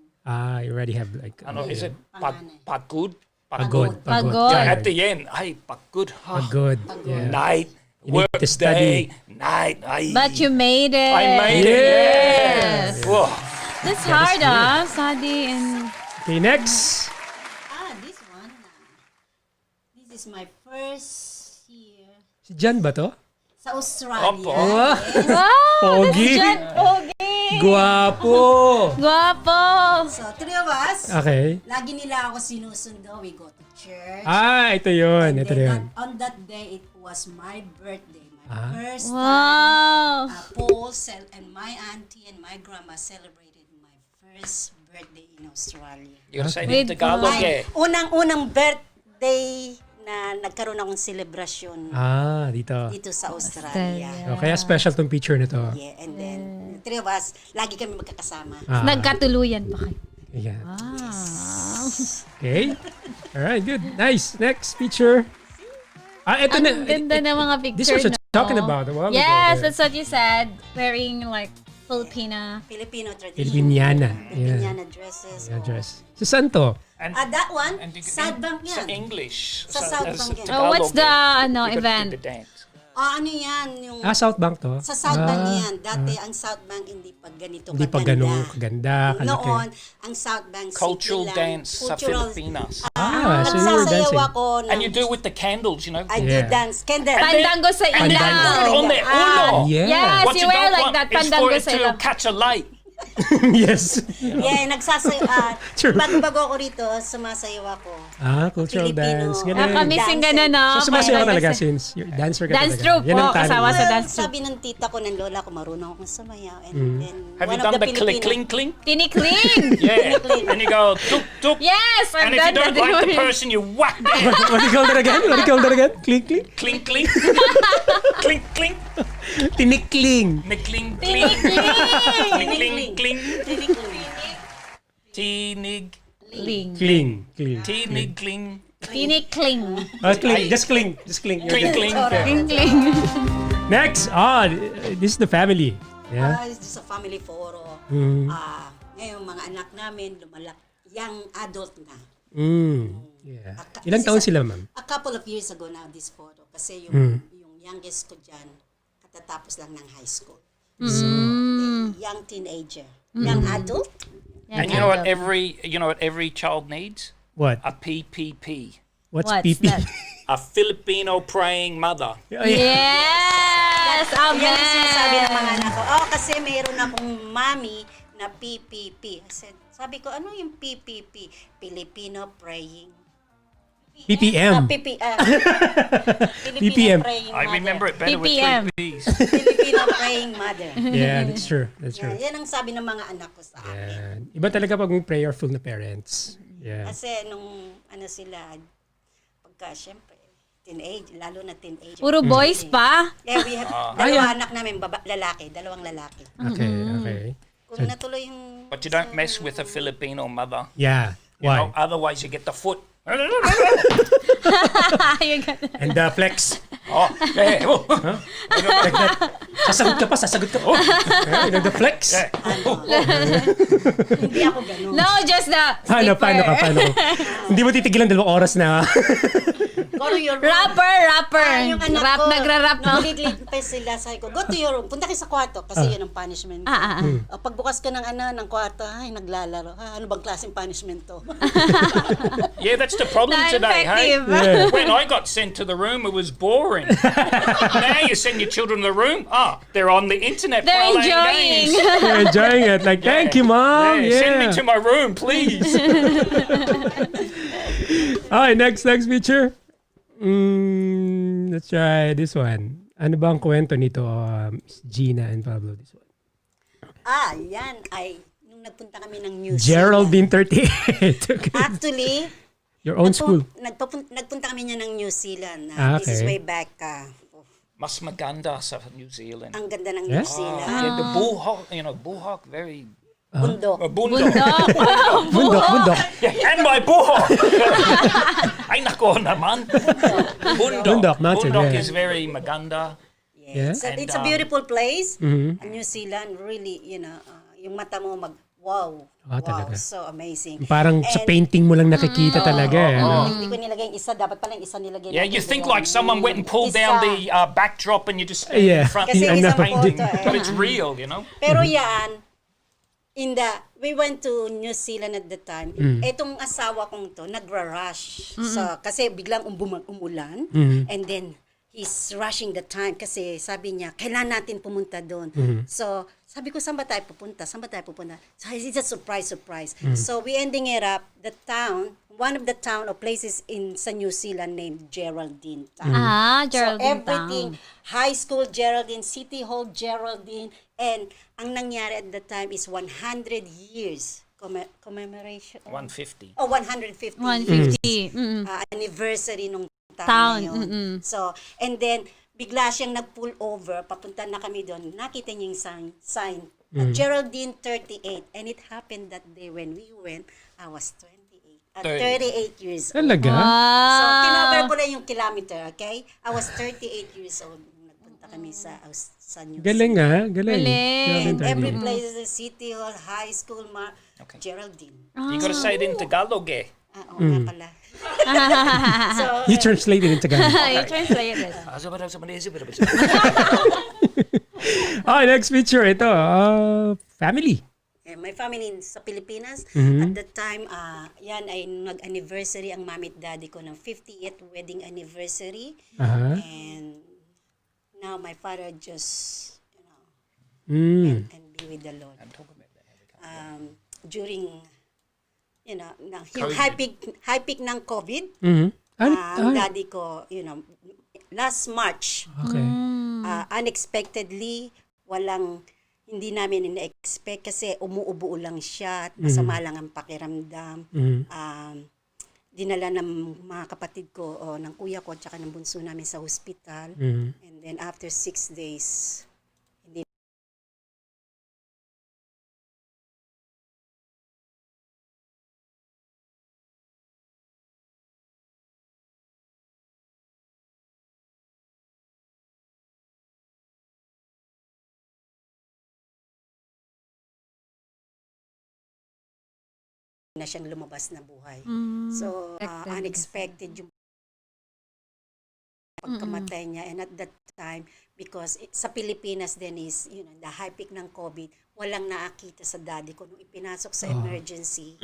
You already have like... is it Panganay. pagod? Pagod. Pagod. Yeah, at the end, ay, pagod. Pagod. Yeah. Night, You need work to study. day, night. Ay. But you made it. I made it. Yes. Whoa. That's hard, study and... Okay, next. This one. This is my first year Si Jan ba to? sa Australia. Opo. Wow. Wow! Pogi. Pogi! Guwapo. Guwapo! So, three of us, Okay. lagi nila ako sinusundo. We go to church. Ito yun. And Ito then yun. on that day, it was my birthday. My first time. Wow! Paul and my auntie and my grandma celebrated my first birthday in Australia. You gotta say it With in Tagalog, Ay, eh. unang birthday na nagkaroon akong celebration Dito. dito sa Australia. Kaya special tong picture nito. Yeah, and then the three of us, lagi kami magkakasama. Nagkatuluyan pa kayo. Ayan. Okay. Alright, good. Nice. Next picture. Ito na. Ang ganda ng mga This picture, was what you're talking about a while ago. Yes, Yeah. that's what you said. Wearing like Filipina. Filipino tradition. Filipiniana. Filipiniana dresses. Yeah, dress. Sa saan to? That one, And you- South Bank Sa yan. English. Sa South Bank yan. Oh, what's the You gotta event? do the dance. Ano yan, yung South Bank to? sa South Bank yan. Dati ang South Bank hindi pa ganito Hindi pa ganun kaganda, kalaki. Noon, ang South Bank Cultural simple lang. dance sa Pilipinas. So you were Nagsasayaw dancing. ako ng, And you do it with the candles, I Yeah. did dance. Candle. Pandango sa And then ilaw. put it on their ulo. Yeah. Yes, What you you wear don't like want that. is for Pandango it sa to ilaw. catch a light. Yes. Yeah, True. bago ako rito, sumasayaw ako. Cultural Filipino. dance. Galing. Kamising ka na, no? So sumasayaw ka Parang talaga kasi- since you're dancer ka Dance talaga. troupe Yan ang po, talent. kasama sa Well, dance troupe. sabi ng tita ko, ng lola ko, marunong akong sumayaw. And then, Have one you of done the the click, Filipino- cling, cling? Tinikling! Yeah. And you go, tuk, tuk. Yes! And if you don't like the person, you whack them. What do you call that again? What do you call that again? Clink, clink? Clink, clink. Clink, clink. Tinikling. Clink, clink. Tinikling! Clink, clink. Tinikling. Tinig. Kling. Cling. Cling. Tinig, cling. Tinikling. Cling. Just cling. Just cling. You're Clink, good. clink. Tinikling. Next. This is the family. Yeah. It's just a family photo. Ngayon, mga anak namin, young adult na. Yeah. Ilang taon sila, ma'am? A couple of years ago now, this photo. Kasi yung youngest ko dyan, katatapos lang ng high school. So, young teenager. Young adult? And you know what every child needs? What? A PPP. What's What's PP? that? A Filipino praying mother. Yes! Yan ang sinasabi ng mga Amen! anak ko. Kasi mayroon akong mami na PPP. Sabi ko, ano yung PPP? Filipino praying. PPM. Filipino PPM. praying I mother. remember it better PPM. with 3 P's. Filipino praying mother. Yeah, that's true. That's true. Yan ang sabi ng mga anak ko sa akin. Yeah. Iba talaga pag may prayerful na parents. Yeah. Kasi nung sila, pagka syempre, lalo na teenager. Puro boys pa? Yeah, we have anak namin, dalawang lalaki. Okay, okay. Kung natuloy yung... But you don't mess with a Filipino mother. Yeah. You know, Why? otherwise you get the foot. You got it. And flex. Oh, yeah. Oh. Like that. Sasagot ka pa. Oh, the flex. Hindi ako ganun. No, just the Paano skipper. ka? Hindi mo titigilan 2 oras na. Go to your room. Rapper. Yung anak Rap, ko, nagra-rap na. naglit pa sila. Sabi ko, go to your room. Punta kayo sa kwarto kasi yun ang punishment. Pagbukas ka ng kwarto, ay, naglalaro. Ano bang klaseng punishment to? Yeah, that's the problem today, hey? Non-effective. When I got sent to the room, it was boring. Now you send your children to the room, they're on the internet They're playing enjoying. games. You're enjoying it. Like, thank you, Mom. Yeah, send me Yeah. to my room, please. Okay, next feature. Let's try this one. Ano ba ang kwento nito, Miss Gina and Pablo? This one. Yan ay, nung nagpunta kami ng New Zealand. Geraldine 38. Okay. Actually, Your own school. nagpunta kami niya ng New Zealand. This is Okay. way back. Mas maganda sa New Zealand. Ang ganda ng Yeah? New Zealand. Yeah, the buhok, very... Bundok. Bundok. Bundok. Yeah, and my buhok! Ay, nako naman. Bundok, mountain, Bundok yeah. is very maganda. Yeah? It's a beautiful place. Mm-hmm. New Zealand, really, yung mata mo wow. Talaga. So amazing. Parang sa painting mo lang nakikita talaga. Eh, no? Hindi ko nilagay yung isa. Dapat pala yung isa nilagay. Yeah, natin you think doon. like someone went and pulled Isa. down the backdrop and you just Yeah. in front Kasi of the isang painting. photo, eh. But it's real, you know? Pero yan, we went to New Zealand at the time. Etong asawa kong to, nagra-rush. Kasi biglang umulan. And then, he's rushing the time kasi sabi niya, kailan natin pumunta doon. So, sabi ko, saan ba tayo pupunta? So, it's a surprise. So, we ending it up, one of the town or places sa New Zealand named Geraldine Town. Geraldine So, everything, Town. high school Geraldine, City Hall Geraldine, and ang nangyari at the time is 100 years commemoration. 150. 150 150. anniversary nung Town, town na yun. So, and then, bigla siyang nag-pull over, papunta na kami doon, nakita niya yung sign Geraldine 38, and it happened that day when we went, I was 38 years old. Talaga? So, kinover ko lang yung kilometer, okay? I was 38 years old nung nagpunta kami sa New Galing Zealand. Galing. And Geraldine every 38. place, the City Hall, High School, Geraldine. You gotta say it in Tagalog, eh? Oo nga pala. So, You translated into Tagalog. You translated. Okay, next feature. Ito, family. my family sa Pilipinas, at the time, yan ay nag-anniversary ang mami at daddy ko ng 50th wedding anniversary. And now my father just, and be with the Lord. During, yung high peak ng COVID, ang daddy ko, last March, Okay. Unexpectedly, hindi namin ina-expect kasi umuubo lang siya at masama lang ang pakiramdam. Dinala ng mga kapatid ko, ng kuya ko at saka ng bunso namin sa hospital. And then after 6 days, hindi na siyang lumabas na buhay. So, unexpected yung pagkamatay niya. And at that time, because sa Pilipinas din is, the high peak ng COVID, walang nakakita sa daddy ko. Nung ipinasok sa emergency,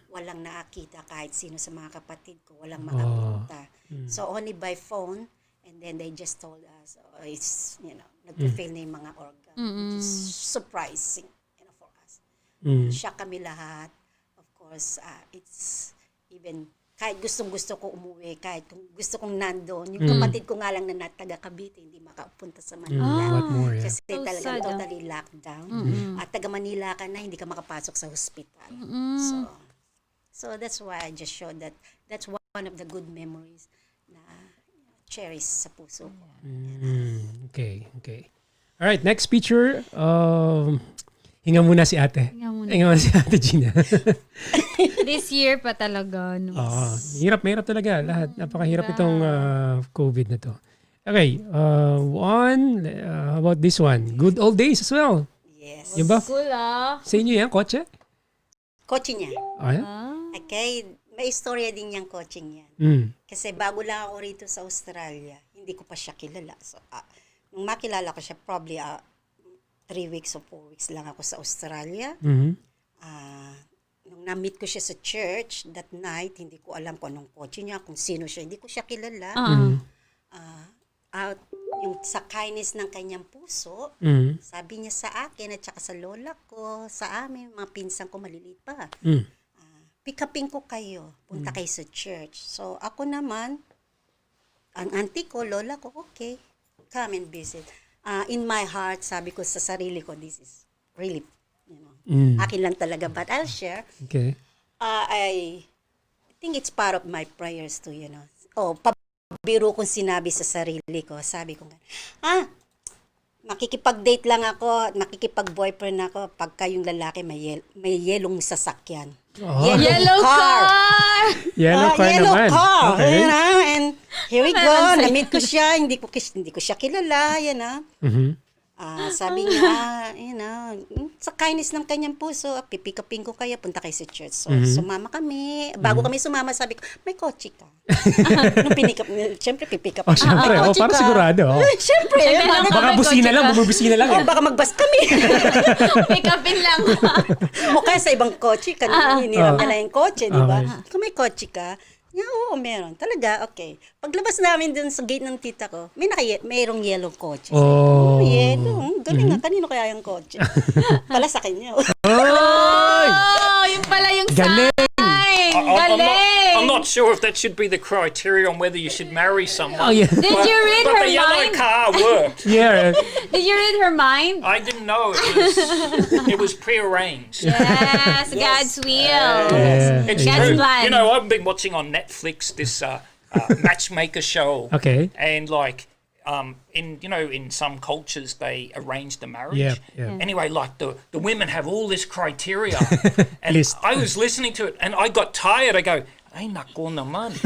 walang nakakita kahit sino sa mga kapatid ko. Walang makapunta. So, only by phone, and then they just told us, it's, nag-fail na yung mga organ. Which is surprising, for us. Shock kami lahat. Course, it's even kahit gustong-gusto ko umuwi, kahit kung gusto kong nandoon, yung kapatid ko nga lang na taga Cavite, hindi makapunta sa Manila. What more, yeah. Kasi talagang totally lockdown. At taga Manila ka na, hindi ka makapasok sa hospital. So that's why I just showed that that's one of the good memories na cherish sa puso ko. Okay. Alright, next picture. Hinga muna si ate. Hinga muna si ate Gina. This year pa talaga. No? Mahirap talaga lahat. Napakahirap itong COVID na to. Okay, how about this one? Good old days as well. Yes. Yung ba? Cool ah. Sa inyo yan, kotse? Kotse niya. Oh, yan? Okay, may istorya din yung coaching yan. Kasi bago lang ako rito sa Australia, hindi ko pa siya kilala. So, nung makilala ko siya, probably 3 weeks or 4 weeks lang ako sa Australia. Nung na-meet ko siya sa church that night, hindi ko alam kung anong kotse niya, kung sino siya, hindi ko siya kilala. Yung sa kindness ng kanyang puso, sabi niya sa akin at saka sa lola ko, sa amin, mga pinsan ko maliliit pa. Pick upin ko kayo, punta kayo sa church. So ako naman, ang auntie ko, lola ko, okay, come and visit. In my heart, sabi ko sa sarili ko, this is really, akin lang talaga, but I'll share. Okay. I think it's part of my prayers too, pabiro kong sinabi sa sarili ko, sabi ko, makikipag-date lang ako, makikipag-boyfriend ako pagka yung lalaki may yelong sasakyan. Yellow car! Yellow car naman. Okay. And here we go, na-meet ko siya, hindi ko siya kilala, sabi niya, sa kindness ng kanyang puso, pipikapin ko kaya, punta kayo sa church. So, sumama kami. Bago kami sumama, sabi ko, may kotse ka. Nung pinikap niya, syempre pipikap. Syempre, para sigurado. Syempre. Baka busina lang, bumubusina lang. Baka magbas kami. Pick upin lang. O kaya sa ibang kotse, kanina hiniram na yung kotse, di ba? Kung may kotse ka, oo, meron. Talaga, okay. Paglabas namin dun sa gate ng tita ko, mayroong yellow kotse. Yellow. Galing nga, kanino kaya yung kotse? Pala sa kanya. Yun pala yung Galing. sign. Galing. I'm not sure if that should be the criteria on whether you should marry someone. Oh, yeah. Did you read But her the yellow mind? car worked. Yeah. Did you read her mind? I didn't know it was prearranged. Yes, God's will. Yeah. It's God's true. plan. You know, I've been watching on Netflix this matchmaker show. Okay. And like, in some cultures they arrange the marriage. Yeah. Anyway, like the women have all this criteria, and List. I was listening to it, and I got tired. I go, "Ay nako naman."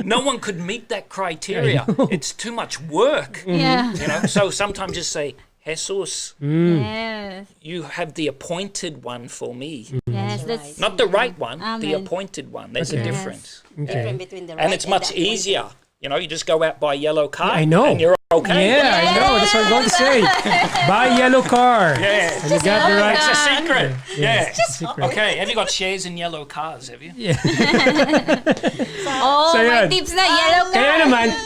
No one could meet that criteria. It's too much work. Yeah. So sometimes just say, Jesus, Yes. you have the appointed one for me. Yes. That's Not the right one, the Amen. appointed one. There's a Okay. difference. Different between the right And it's much the appointed. easier. You just go out, buy a yellow car, I know. and you're okay. Yeah, I know. That's what I'm going to say. Buy yellow car. Yeah. And you got the right. It's a secret. Yeah. Secret. Okay, have you got shares in yellow cars, have you? Yeah. Oh, So, my yun. tips na yellow car.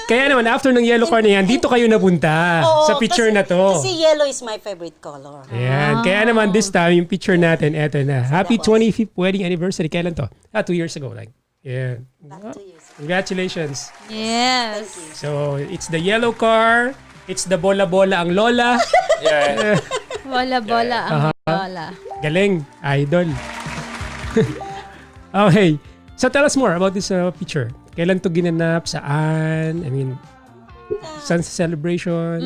Kaya naman, after ng yellow car na yan, dito kayo napunta sa picture na to. Kasi yellow is my favorite color. Ayan. Kaya naman this time, yung picture natin, eto na. Happy 25th wedding anniversary. Kailan to? 2 years ago. Yeah. Back to you. Congratulations. Yes. So, it's the yellow car. It's the bola-bola ang lola. Yeah. Bola-bola ang bola. Galing. Idol. Okay. So, tell us more about this picture. Kailan to ginanap? Saan? I mean, saan sa celebration?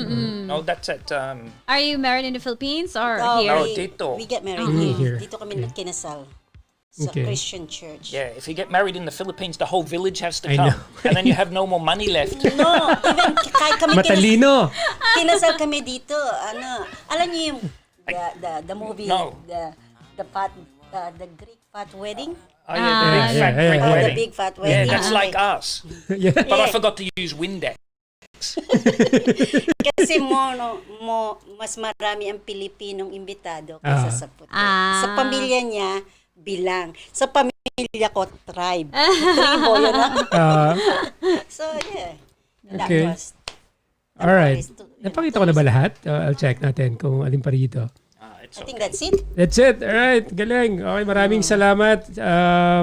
No, that's at Are you married in the Philippines or Oh, here? No, dito. We get married Here. here. Dito kami kinasal. Sa Okay. Christian church. Yeah, if you get married in the Philippines, the whole village has to I come. know. And then you have no more money left. No, even kahit kami Matalino. kinasal kami dito, alam niyo yung the movie, No. the Greek fat wedding? Oh, yeah, the big fat yeah, Greek yeah. wedding. The big fat Yeah, wedding. that's like us. Yeah. But I forgot to use Windex. Kasi mas marami ang Pilipinong imbitado kaysa sa puti. Sa pamilya niya, bilang. Sa pamilya ko, tribe. Tribo, yun So, yeah. That Okay. was... Alright. Napakita ko na ba lahat? I'll check natin kung alin pa rito. I think that's it. That's it. Alright. Galing. Okay, maraming salamat.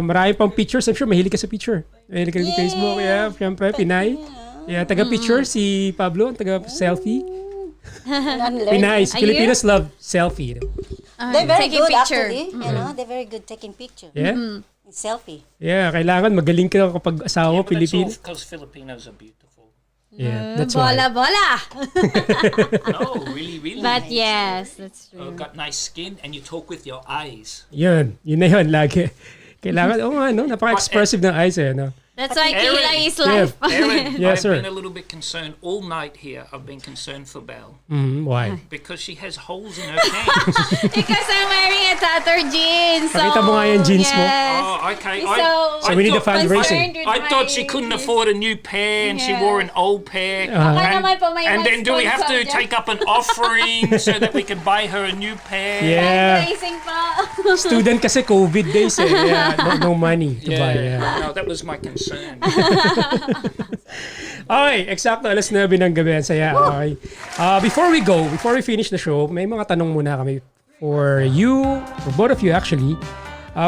Marami pang pictures. I'm sure mahilig ka sa picture. Mahilig ka sa Facebook. Yeah, syempre, Pinay. Yeah, taga-picture si Pablo, taga-selfie. Pinay. Filipinos love selfie. They're very Taking good picture. actually. They're very good taking picture. Yeah? Selfie. Yeah, kailangan magaling ka kapag asawa But it's all Pilipino. because Filipinos are beautiful. Yeah, that's why. Bola-bola. No, really. But yes, that's true. You've got nice skin and you talk with your eyes. Yun na yun, lagi. Kailangan, napaka-expressive ng eyes no? That's why Aaron. Kila is life. Aaron, Yes, I've sir. been a little bit concerned all night here. I've been concerned for Belle Why? because she has holes in her pants. Because I'm wearing a tattered jeans. So, Pakita mo nga yung jeans mo. yes. Oh, okay. So we need a thought- fundraising. concerned with I thought my she couldn't jeans. afford a new pair and she Yeah. wore an old pair. Baka naman po may and then do we have to mag-sponsor take up an offering so that we can buy her a new pair? Yeah. Fundraising pa. Student kasi COVID days eh. Yeah, no money to buy. Yeah. No, that was my concern. Okay, eksakto alas 9 ng gabi. Ang saya. Okay. Before we finish the show, may mga tanong muna kami for you, for both of you actually.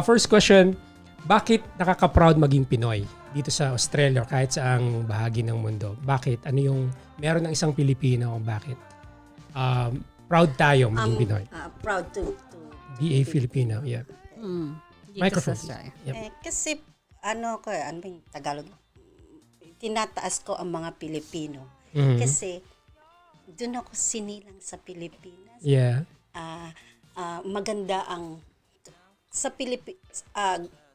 First question, bakit nakaka-proud maging Pinoy dito sa Australia or kahit saang bahagi ng mundo? Bakit? Ano yung meron ng isang Pilipino kung bakit? Proud tayo maging Pinoy. Proud to Be a Filipino. Yeah. Dito Microphone. sa Australia. Yep. kasi ano ba yung Tagalog? Tinataas ko ang mga Pilipino. Kasi doon ako sinilang sa Pilipinas. Yeah. Maganda ang sa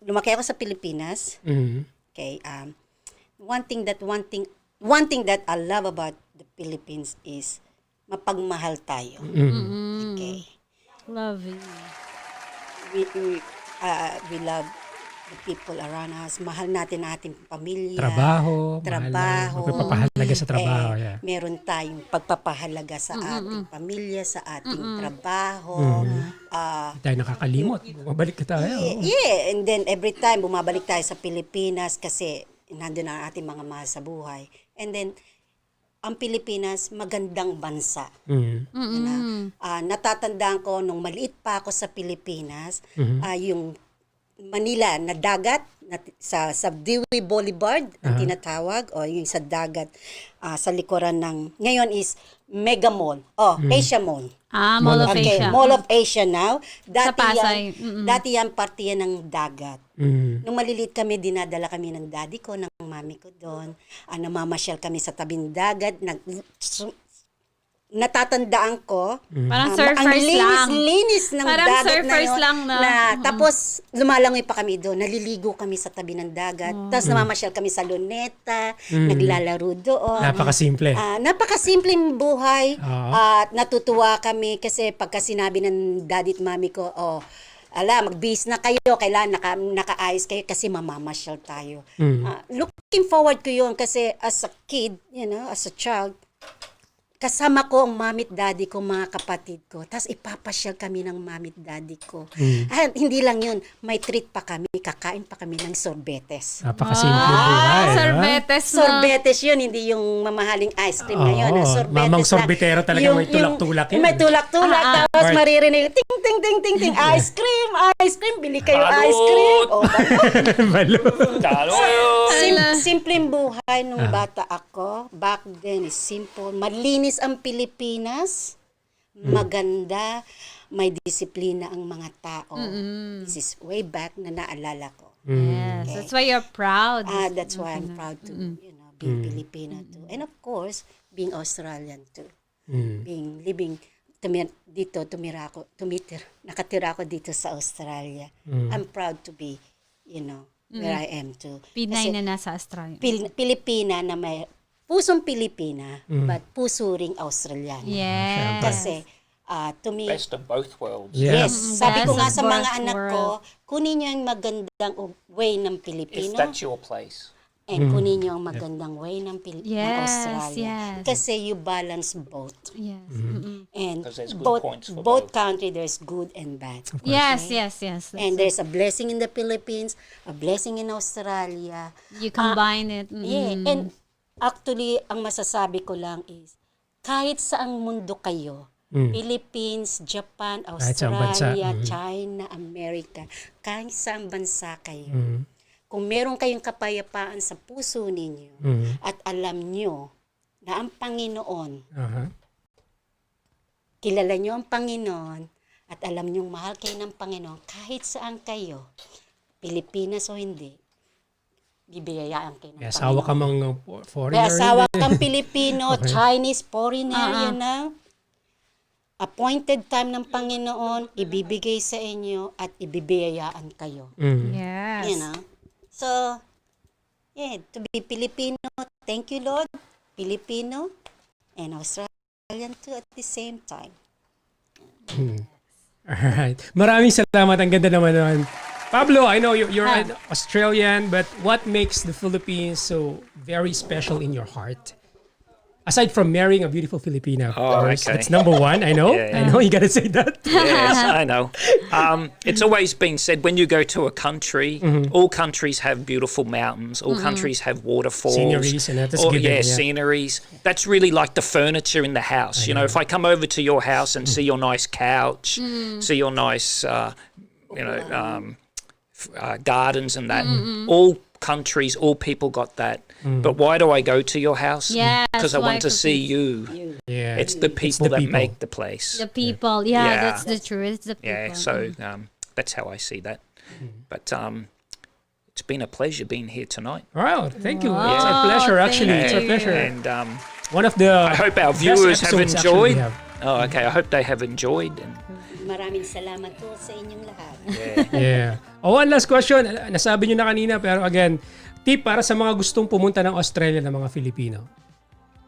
lumaki ako sa Pilipinas. Okay. One thing that I love about the Philippines is mapagmahal tayo. Okay. Loving. We love the people around us. Mahal natin ating pamilya. Trabaho. Magpapahalaga sa trabaho. Yeah. Meron tayong pagpapahalaga sa ating pamilya, sa ating trabaho. Hindi tayo nakakalimot. Bumabalik ka tayo. Yeah, and then every time bumabalik tayo sa Pilipinas kasi nandun ang ating mga mahal sa buhay. And then, ang Pilipinas, magandang bansa. Natatandaan ko, nung maliit pa ako sa Pilipinas, yung Manila na dagat, sa Dewey Boulevard, ang tinatawag, o yung sa dagat, sa likuran ng, ngayon is Mega Mall, Asia Mall. Mall of Okay, Asia. Mall of Asia now. Pasay. Dati yan parte yan ng dagat. Nung maliliit kami, dinadala kami ng daddy ko, ng mami ko doon. Namamasyal kami sa tabing dagat. Natatandaan ko. Parang ang surfers lang. linis ng Parang dagat na surfers yun. lang na. Tapos, lumalangoy pa kami doon. Naliligo kami sa tabi ng dagat. Tapos, namamasyal kami sa luneta. Naglalaro doon. Napakasimple. Napakasimpleng buhay. At natutuwa kami kasi pagka sinabi ng daddy at mami ko, magbihis na kayo, kailangan nakaayos kayo kasi mamamasyal tayo. Looking forward ko yun kasi as a kid, as a child, kasama ko ang mamit daddy ko, mga kapatid ko. Tapos ipapasyal kami ng mamit daddy ko. At hindi lang yun, may treat pa kami, kakain pa kami ng sorbetes. Napakasimple buhay. Sorbetes na. Sorbetes yun, hindi yung mamahaling ice cream ngayon. Sorbetes Mamang sorbetero talaga, may tulak-tulak yun. May tulak-tulak, tapos Right. maririnig, ting, ting, ting, ting, ting, ice cream, bili kayo ice cream. Simpleng buhay nung bata ako. Back then is simple. Malinis ang Pilipinas. Maganda. May disiplina ang mga tao. This is way back na naalala ko. Yes, that's why you're proud. That's why I'm proud to, being Filipino too. And of course, being Australian too. Nakatira ako dito sa Australia. I'm proud to be, where I am too. Pinay Kasi na nasa Australia. Pilipina na may pusong Pilipina, but puso ring Australiano. Yes. Kasi, to me, Best of both worlds. Yeah. yes, sabi ko Best nga of sa mga both anak ko, kunin niyo yung magandang way ng If Pilipino. that's your place. And kunin niyo ang magandang way ng ng Yes, Australia. yes. Kasi you balance both. Yes. And 'Cause there's good both points for both both. country, there's good and bad. Yes. And there's a blessing in the Philippines, a blessing in Australia. You combine it. Yeah, and actually, ang masasabi ko lang is, kahit saang mundo kayo, Philippines, Japan, Kahit saang bansa. Australia, China, America, kahit saang bansa kayo, kung meron kayong kapayapaan sa puso ninyo at alam nyo na ang Panginoon, kilala nyo ang Panginoon at alam nyo mahal kayo ng Panginoon, kahit saan kayo, Pilipinas o hindi, bibiyayaan kayo ng May asawa ka mang May foreigner. asawa kang Pilipino, Chinese, foreigner, appointed time ng Panginoon, ibibigay sa inyo at ibibiyayaan kayo. Yes. So, Yeah, to be Filipino, thank you, Lord. Filipino and Australian too at the same time. Alright. Maraming salamat. Ang ganda naman naman. Pablo, I know you're an Australian, but what makes the Philippines so very special in your heart? Aside from marrying a beautiful Filipina, of course. okay. That's number one, I know. Yeah. I know, you gotta say that. Yes, I know. It's always been said when you go to a country, all countries have beautiful mountains, all countries have waterfalls. Sceneries and that, that's given, yeah. sceneries. That's really like the furniture in the house. You know, if I come over to your house and see your nice couch, see your nice, gardens and that, all countries, all people got that. But why do I go to your house? Yes, Because I why want to to see you. Yeah. It's the people that make the place. The people, yeah, Yeah. that's the truth. It's the people. Yeah, so that's how I see that. But it's been a pleasure being here tonight. Wow, thank you. It's a pleasure, actually. It's a thank pleasure. And One of the I hope our best viewers have episodes actually we enjoyed. have. Oh, okay. I hope they have enjoyed. And Maraming salamat po sa inyong lahat. Yeah. One last question. Nasabi nyo na kanina, pero again, tip para sa mga gustong pumunta ng Australia ng mga Filipino.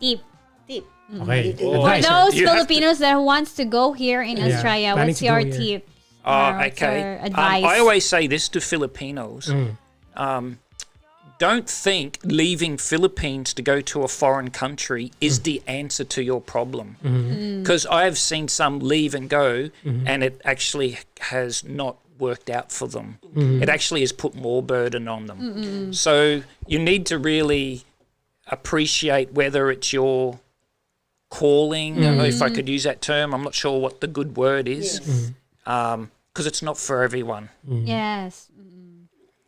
Tip. Tip. Okay. For Advice, those You have to- Filipinos that wants to go here in Yeah, Australia, planning what's to your go here. tip? What's okay. your advice? I always say this to Filipinos. Don't think leaving Philippines to go to a foreign country is the answer to your problem. Because I've seen some leave and go and it actually has not worked out for them. It actually has put more burden on them. So you need to really appreciate whether it's your calling, if I could use that term. I'm not sure what the good word is. Because it's not for everyone. Yes.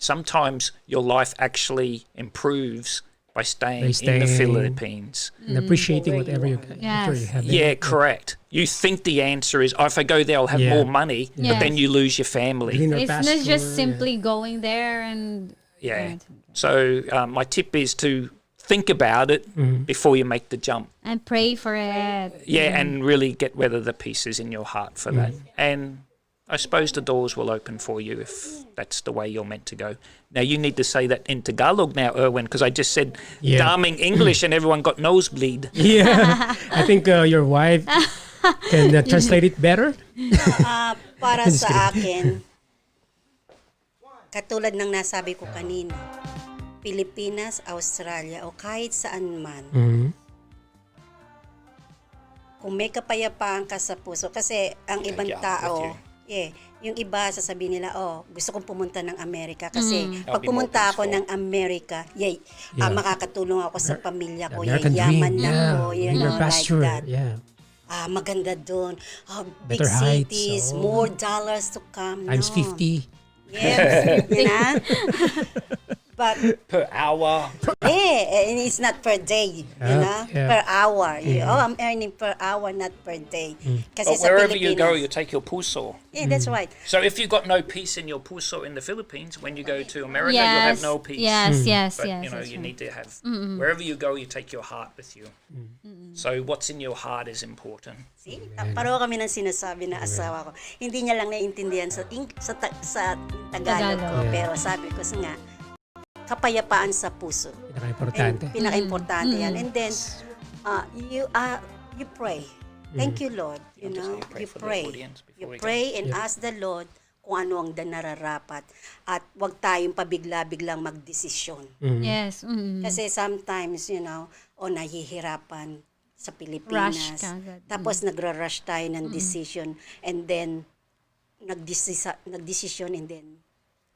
Sometimes your life actually improves by staying in the staying. Philippines. And appreciating whatever you Yes. have. Yeah, correct. You think the answer is, oh, if I go there, I'll have Yeah. more money, but Yes. then you lose your family. Greener It's not pasture, just simply going there and Yeah. So my tip is to think about it before you make the jump. and pray for it. Yeah, and really get whether the peace is in your heart for that. And I suppose the doors will open for you if that's the way you're meant to go. Now, you need to say that in Tagalog now, Erwin, because I just said Yeah. damning English and everyone got nosebleed. Yeah. I think your wife can translate it better. Para sa akin, katulad ng nasabi ko kanina, Pilipinas, Australia, o kahit saan man, kung may kapayapaan ka sa puso, kasi ang ibang yeah, tao, with yung iba sasabihin nila, gusto kong pumunta ng Amerika kasi pag That'll be more pumunta ako peaceful. ng Amerika, makakatulong ako sa pamilya ko, American yayaman dream, ako, greener like pasture, that. yeah. Maganda doon. Big Better heights, cities, oh. more dollars to come. Times No. 50. Yes, you know? But, Per hour. and it's not per day, you know? yeah. Per hour. I'm earning per hour, not per day. Kasi But sa wherever you go, Pilipinas. you take your puso. Yeah, that's right. So if you've got no peace in your puso in the Philippines, when you go to America, you'll have no peace. Yes, yes, But yes. you know, that's you right. need to have wherever you go, you take your heart with you. So what's in your heart is important. See? Pareho kami ng sinasabi na asawa ko. Hindi niya lang naiintindihan sa Tagalog ko. Yeah. Pero sabi ko nga, kapayapaan sa puso. Pinaka-importante. Pinaka-importante yan. And then, you pray. Thank you, Lord. You know, pray you for the pray. audience before You we go. pray and ask the Lord kung ano ang nararapat. At wag tayong pabigla-biglang magdesisyon. Yes. Kasi sometimes, nahihirapan sa Rush Pilipinas. ka agad. Tapos nagra-rush tayo ng decision. And then, nagdesisyon and then,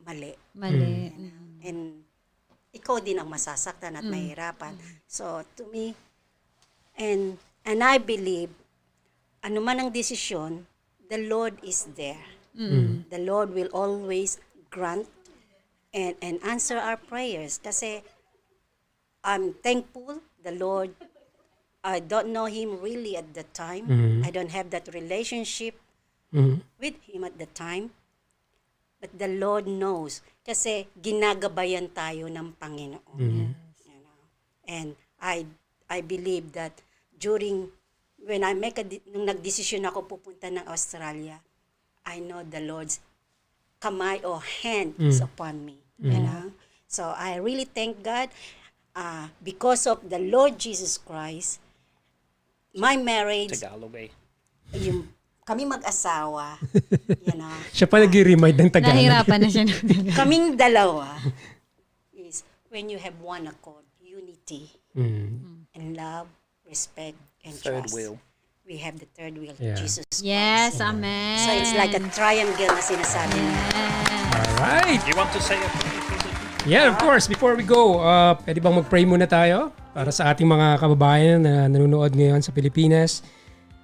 mali. Mali. And ikaw din ang masasaktan at mahirapan. So, to me, and I believe, ano man ang desisyon, the Lord is there. The Lord will always grant and answer our prayers. Kasi, I'm thankful, the Lord, I don't know Him really at the time. I don't have that relationship with Him at the time. But the Lord knows. Kasi ginagabayan tayo ng Panginoon. You know? And I believe that when I nung nagdesisyon ako pupunta ng Australia, I know the Lord's kamay or hand is upon me. You know? So I really thank God because of the Lord Jesus Christ, my marriage, Tagalog eh. yung kami mag-asawa, Siya pa nag-remind ng Tagalog. Nahirapan na siya. kaming dalawa is when you have one accord, unity, and love, respect, and Third trust. wheel. We have the third wheel, Yeah. Jesus Christ. Yes, amen. So it's like a triangle na sinasabi niya. Alright. You want to say it? Yeah, of course. Before we go, pwede bang mag-pray muna tayo para sa ating mga kababayan na nanonood ngayon sa Pilipinas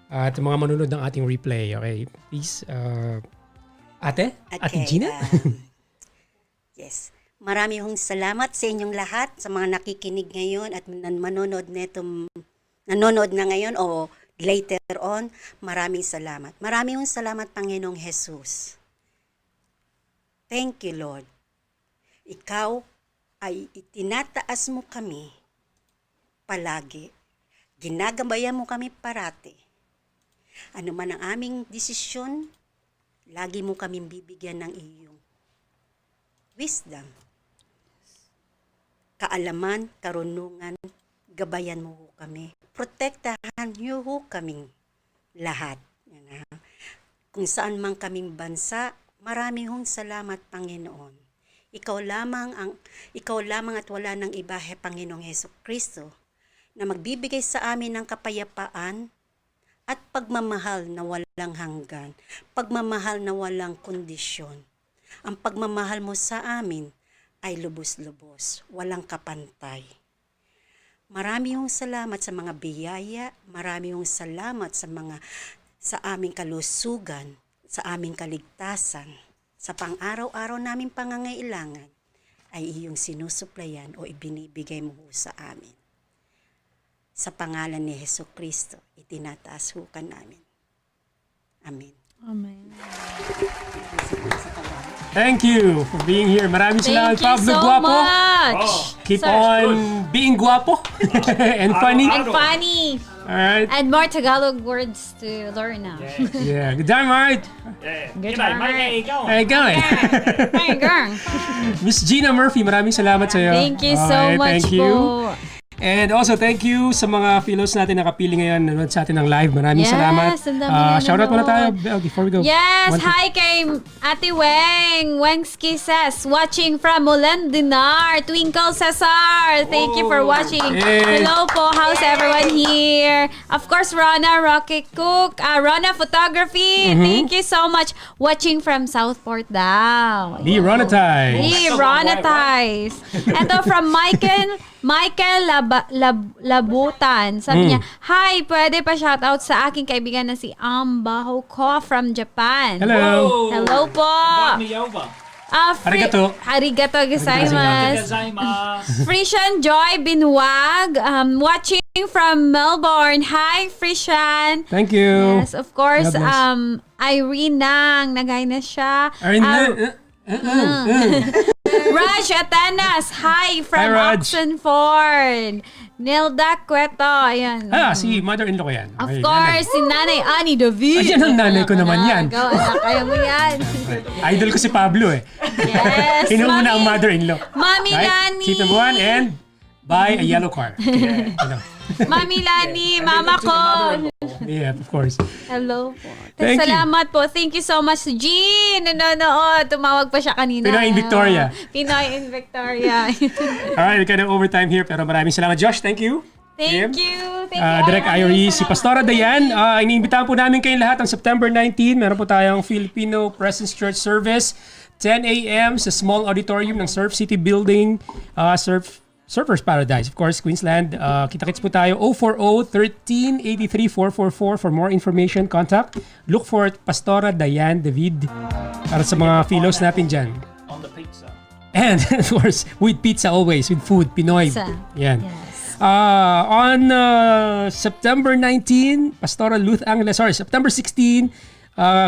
at mga manonood ng ating replay. Okay, please. Ate Gina? Yes. Marami hong salamat sa inyong lahat, sa mga nakikinig ngayon at nanonood na ngayon o later on. Maraming salamat. Maraming hong salamat, Panginoong Jesus. Thank you, Lord. Ikaw ay itinataas mo kami palagi. Ginagabayan mo kami parati. Ano man ang aming desisyon, lagi mo kaming bibigyan ng iyong wisdom, kaalaman, karunungan, gabayan mo ho kami. Protektahan niyo ho kaming lahat. Yan, ha? Kung saan man kaming bansa, marami hong salamat, Panginoon. Ikaw lamang at wala nang iba, Panginoong Hesukristo, na magbibigay sa amin ng kapayapaan at pagmamahal na walang hanggan, pagmamahal na walang kondisyon. Ang pagmamahal mo sa amin ay lubos-lubos, walang kapantay. Marami hong salamat sa mga biyaya, marami hong salamat sa aming kalusugan, sa aming kaligtasan, sa pang-araw-araw naming pangangailangan ay iyong sinusuplayan o ibinibigay mo sa amin. Sa pangalan ni Hesukristo, itinataas ho ka namin. Amen. Amen. Thank you for being here. Maraming salamat, Thank you Pablo so Guapo. much. Keep Sir. on being guapo and funny. And funny. Alright. And more Tagalog words to learn now. Yeah. Good time, alright. Yeah. Good G'day, night. mate. How you going? Hey, going. Hey, girl. Miss Gina Murphy, maraming salamat sa iyo. Thank you so Okay, much thank you. po. And also, thank you sa mga fellows natin nakapili ngayon, nanonood sa atin ng live. Maraming Yes, salamat. ang dami nanonood. Shoutout muna tayo before we go. Yes, One, two. hi kay Ate Weng. Wengski says, watching from Dinar. Twinkle Cesar, thank you for watching. Hey. Hello po, how's everyone here? Of course, Rona Rocket Cook, Rona Photography, thank you so much. Watching from Southport daw. Lee Ronatay. Hey, Rona Ties. Ito from Michael Labutan. Sabi niya, hi, pwede pa shoutout sa aking kaibigan na si Ambaho Ko from Japan. Hello. Hello po. Invite me over. Arigato. Arigato gozaimasu. Gozaimasu. Frisian Joy Binwag, watching from Melbourne. Hi, Frisian. Thank you. Yes, of course. God bless. Irene Nang, nagay na siya. Raj Atenas, hi from Hi, Raj. Oxenford. Nilda Cueto, ayan. Si mother-in-law ko yan. Of Okay, course, si Nanay Ani David. Ayan ang nanay ko naman yan. Go, anak, kaya mo yan. nanay. Idol ko si Pablo eh. Yes, Inuna ang Mami. mother-in-law. Mami Right? Lani. Seat number 1 and buy a yellow car. Ano? Mami Lani, mama ko. Yeah, of course. Hello po. Thank you. Salamat po. Thank you so much, Jean. Nanonood. Tumawag pa siya kanina. Pinoy in Victoria. Pinoy in Victoria. Alright, kind of overtime here pero maraming salamat. Josh, thank you. Thank Kim. you. Thank you. Direk Irie, si Pastora Dayan. Iniimbitahan po namin kayong lahat ng September 19. Meron po tayong Filipino Presence Church Service. 10 a.m. sa small auditorium ng Surf City Building. Surfers Paradise, of course, Queensland. Kita-kits po tayo, 040-1383-444 for more information. Contact. Look for Pastora Dayan David para sa mga fellows natin dyan. On the pizza. And, of course, with pizza always, with food, Pinoy. Pizza. Yan. Yes. On September 19, September 16,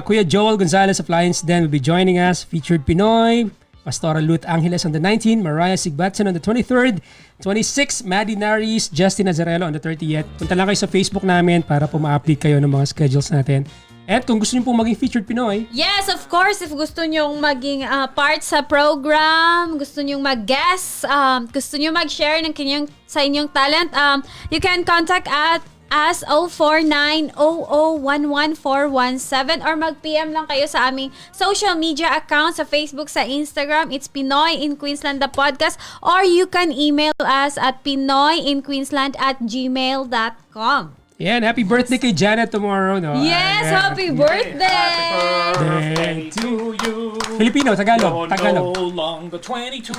Kuya Joel Gonzalez of Lions Den will be joining us. Featured Pinoy, Pastora Lut Angeles on the 19th, Mariah Sigbatson on the 23rd, 26th, Maddie Naris, Justin Nazarelo on the 30th. Punta lang kayo sa Facebook namin para po ma-update kayo ng mga schedules natin. At kung gusto niyo pong maging featured Pinoy, Yes, of course. If gusto nyong maging part sa program, gusto nyong mag-guest, gusto nyo mag-share ng sa inyong talent, you can contact at as 04900114417 or mag-PM lang kayo sa aming social media account sa Facebook, sa Instagram. It's Pinoy in Queensland the podcast, or you can email us at pinoyinqueensland@gmail.com. yan, happy birthday kay Janet tomorrow, no? Yes, happy birthday! birthday to you. Filipino, Tagalog. You're no longer 22.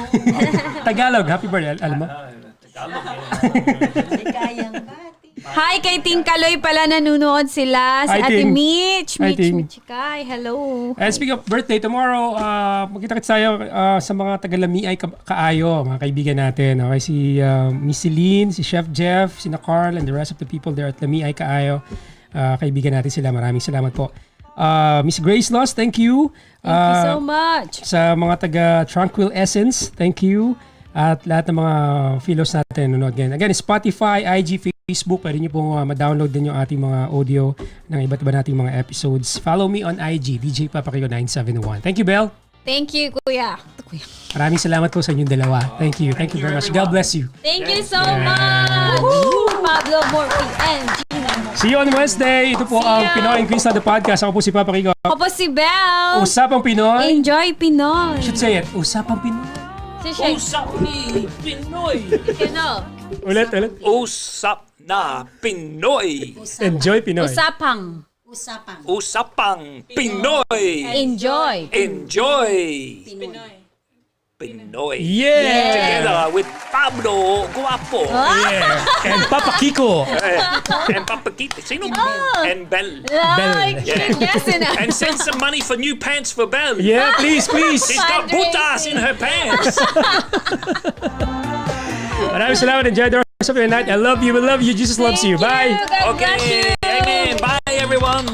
Tagalog, happy birthday. Alam mo? Hi, kay Ting Kaloy pala nanonood sila. Si Hi, Ate Ting. Mitch. Hi, Ting. Mitchikay. Hello. And speaking of birthday, tomorrow, magkita-kits tayo sa mga taga-Lamiay Kaayo, mga kaibigan natin. Okay, si Miss Celine, si Chef Jeff, si Carl, and the rest of the people there at Lamiay Kaayo. Kaibigan natin sila. Maraming salamat po. Miss Grace Loss, thank you. Thank you so much. Sa mga taga-Tranquil Essence, thank you. At lahat ng mga fellows natin nanonood ngayon. Again, Spotify, IG, Facebook, pwede nyo pong ma-download din yung ating mga audio ng iba't iba nating mga episodes. Follow me on IG, DJ Papakiko 971. Thank you, Belle. Thank you, Kuya. Maraming salamat po sa inyong dalawa. Thank you. Thank you very much. God bless you. Thank you so much. Pablo, Morphy, and Gina. See you on Wednesday. Ito po ang Pinoy in Queensland the podcast. Ako po si Papakiko. Ako po si Belle. Usapang Pinoy. Enjoy Pinoy. Should say it. Usapang Pinoy. Si Sheng. Usap ni Pinoy. Kino. Ulit. Usap na Pinoy. Enjoy Pinoy. Usapang. Usapang Pinoy. Enjoy. Enjoy. Pinoy. Yeah. Together with Pablo Guapo. Yeah. And Papakiko. And Papa Kita. Sino? And Belle. Like, yes, And send some money for new pants for Belle. Yeah, please. She's got butas in her pants. Maraming salamat. Enjoy the rest of your night. I love you. We love you. Jesus loves you. Bye. God bless you. Okay. Amen. Bye, everyone.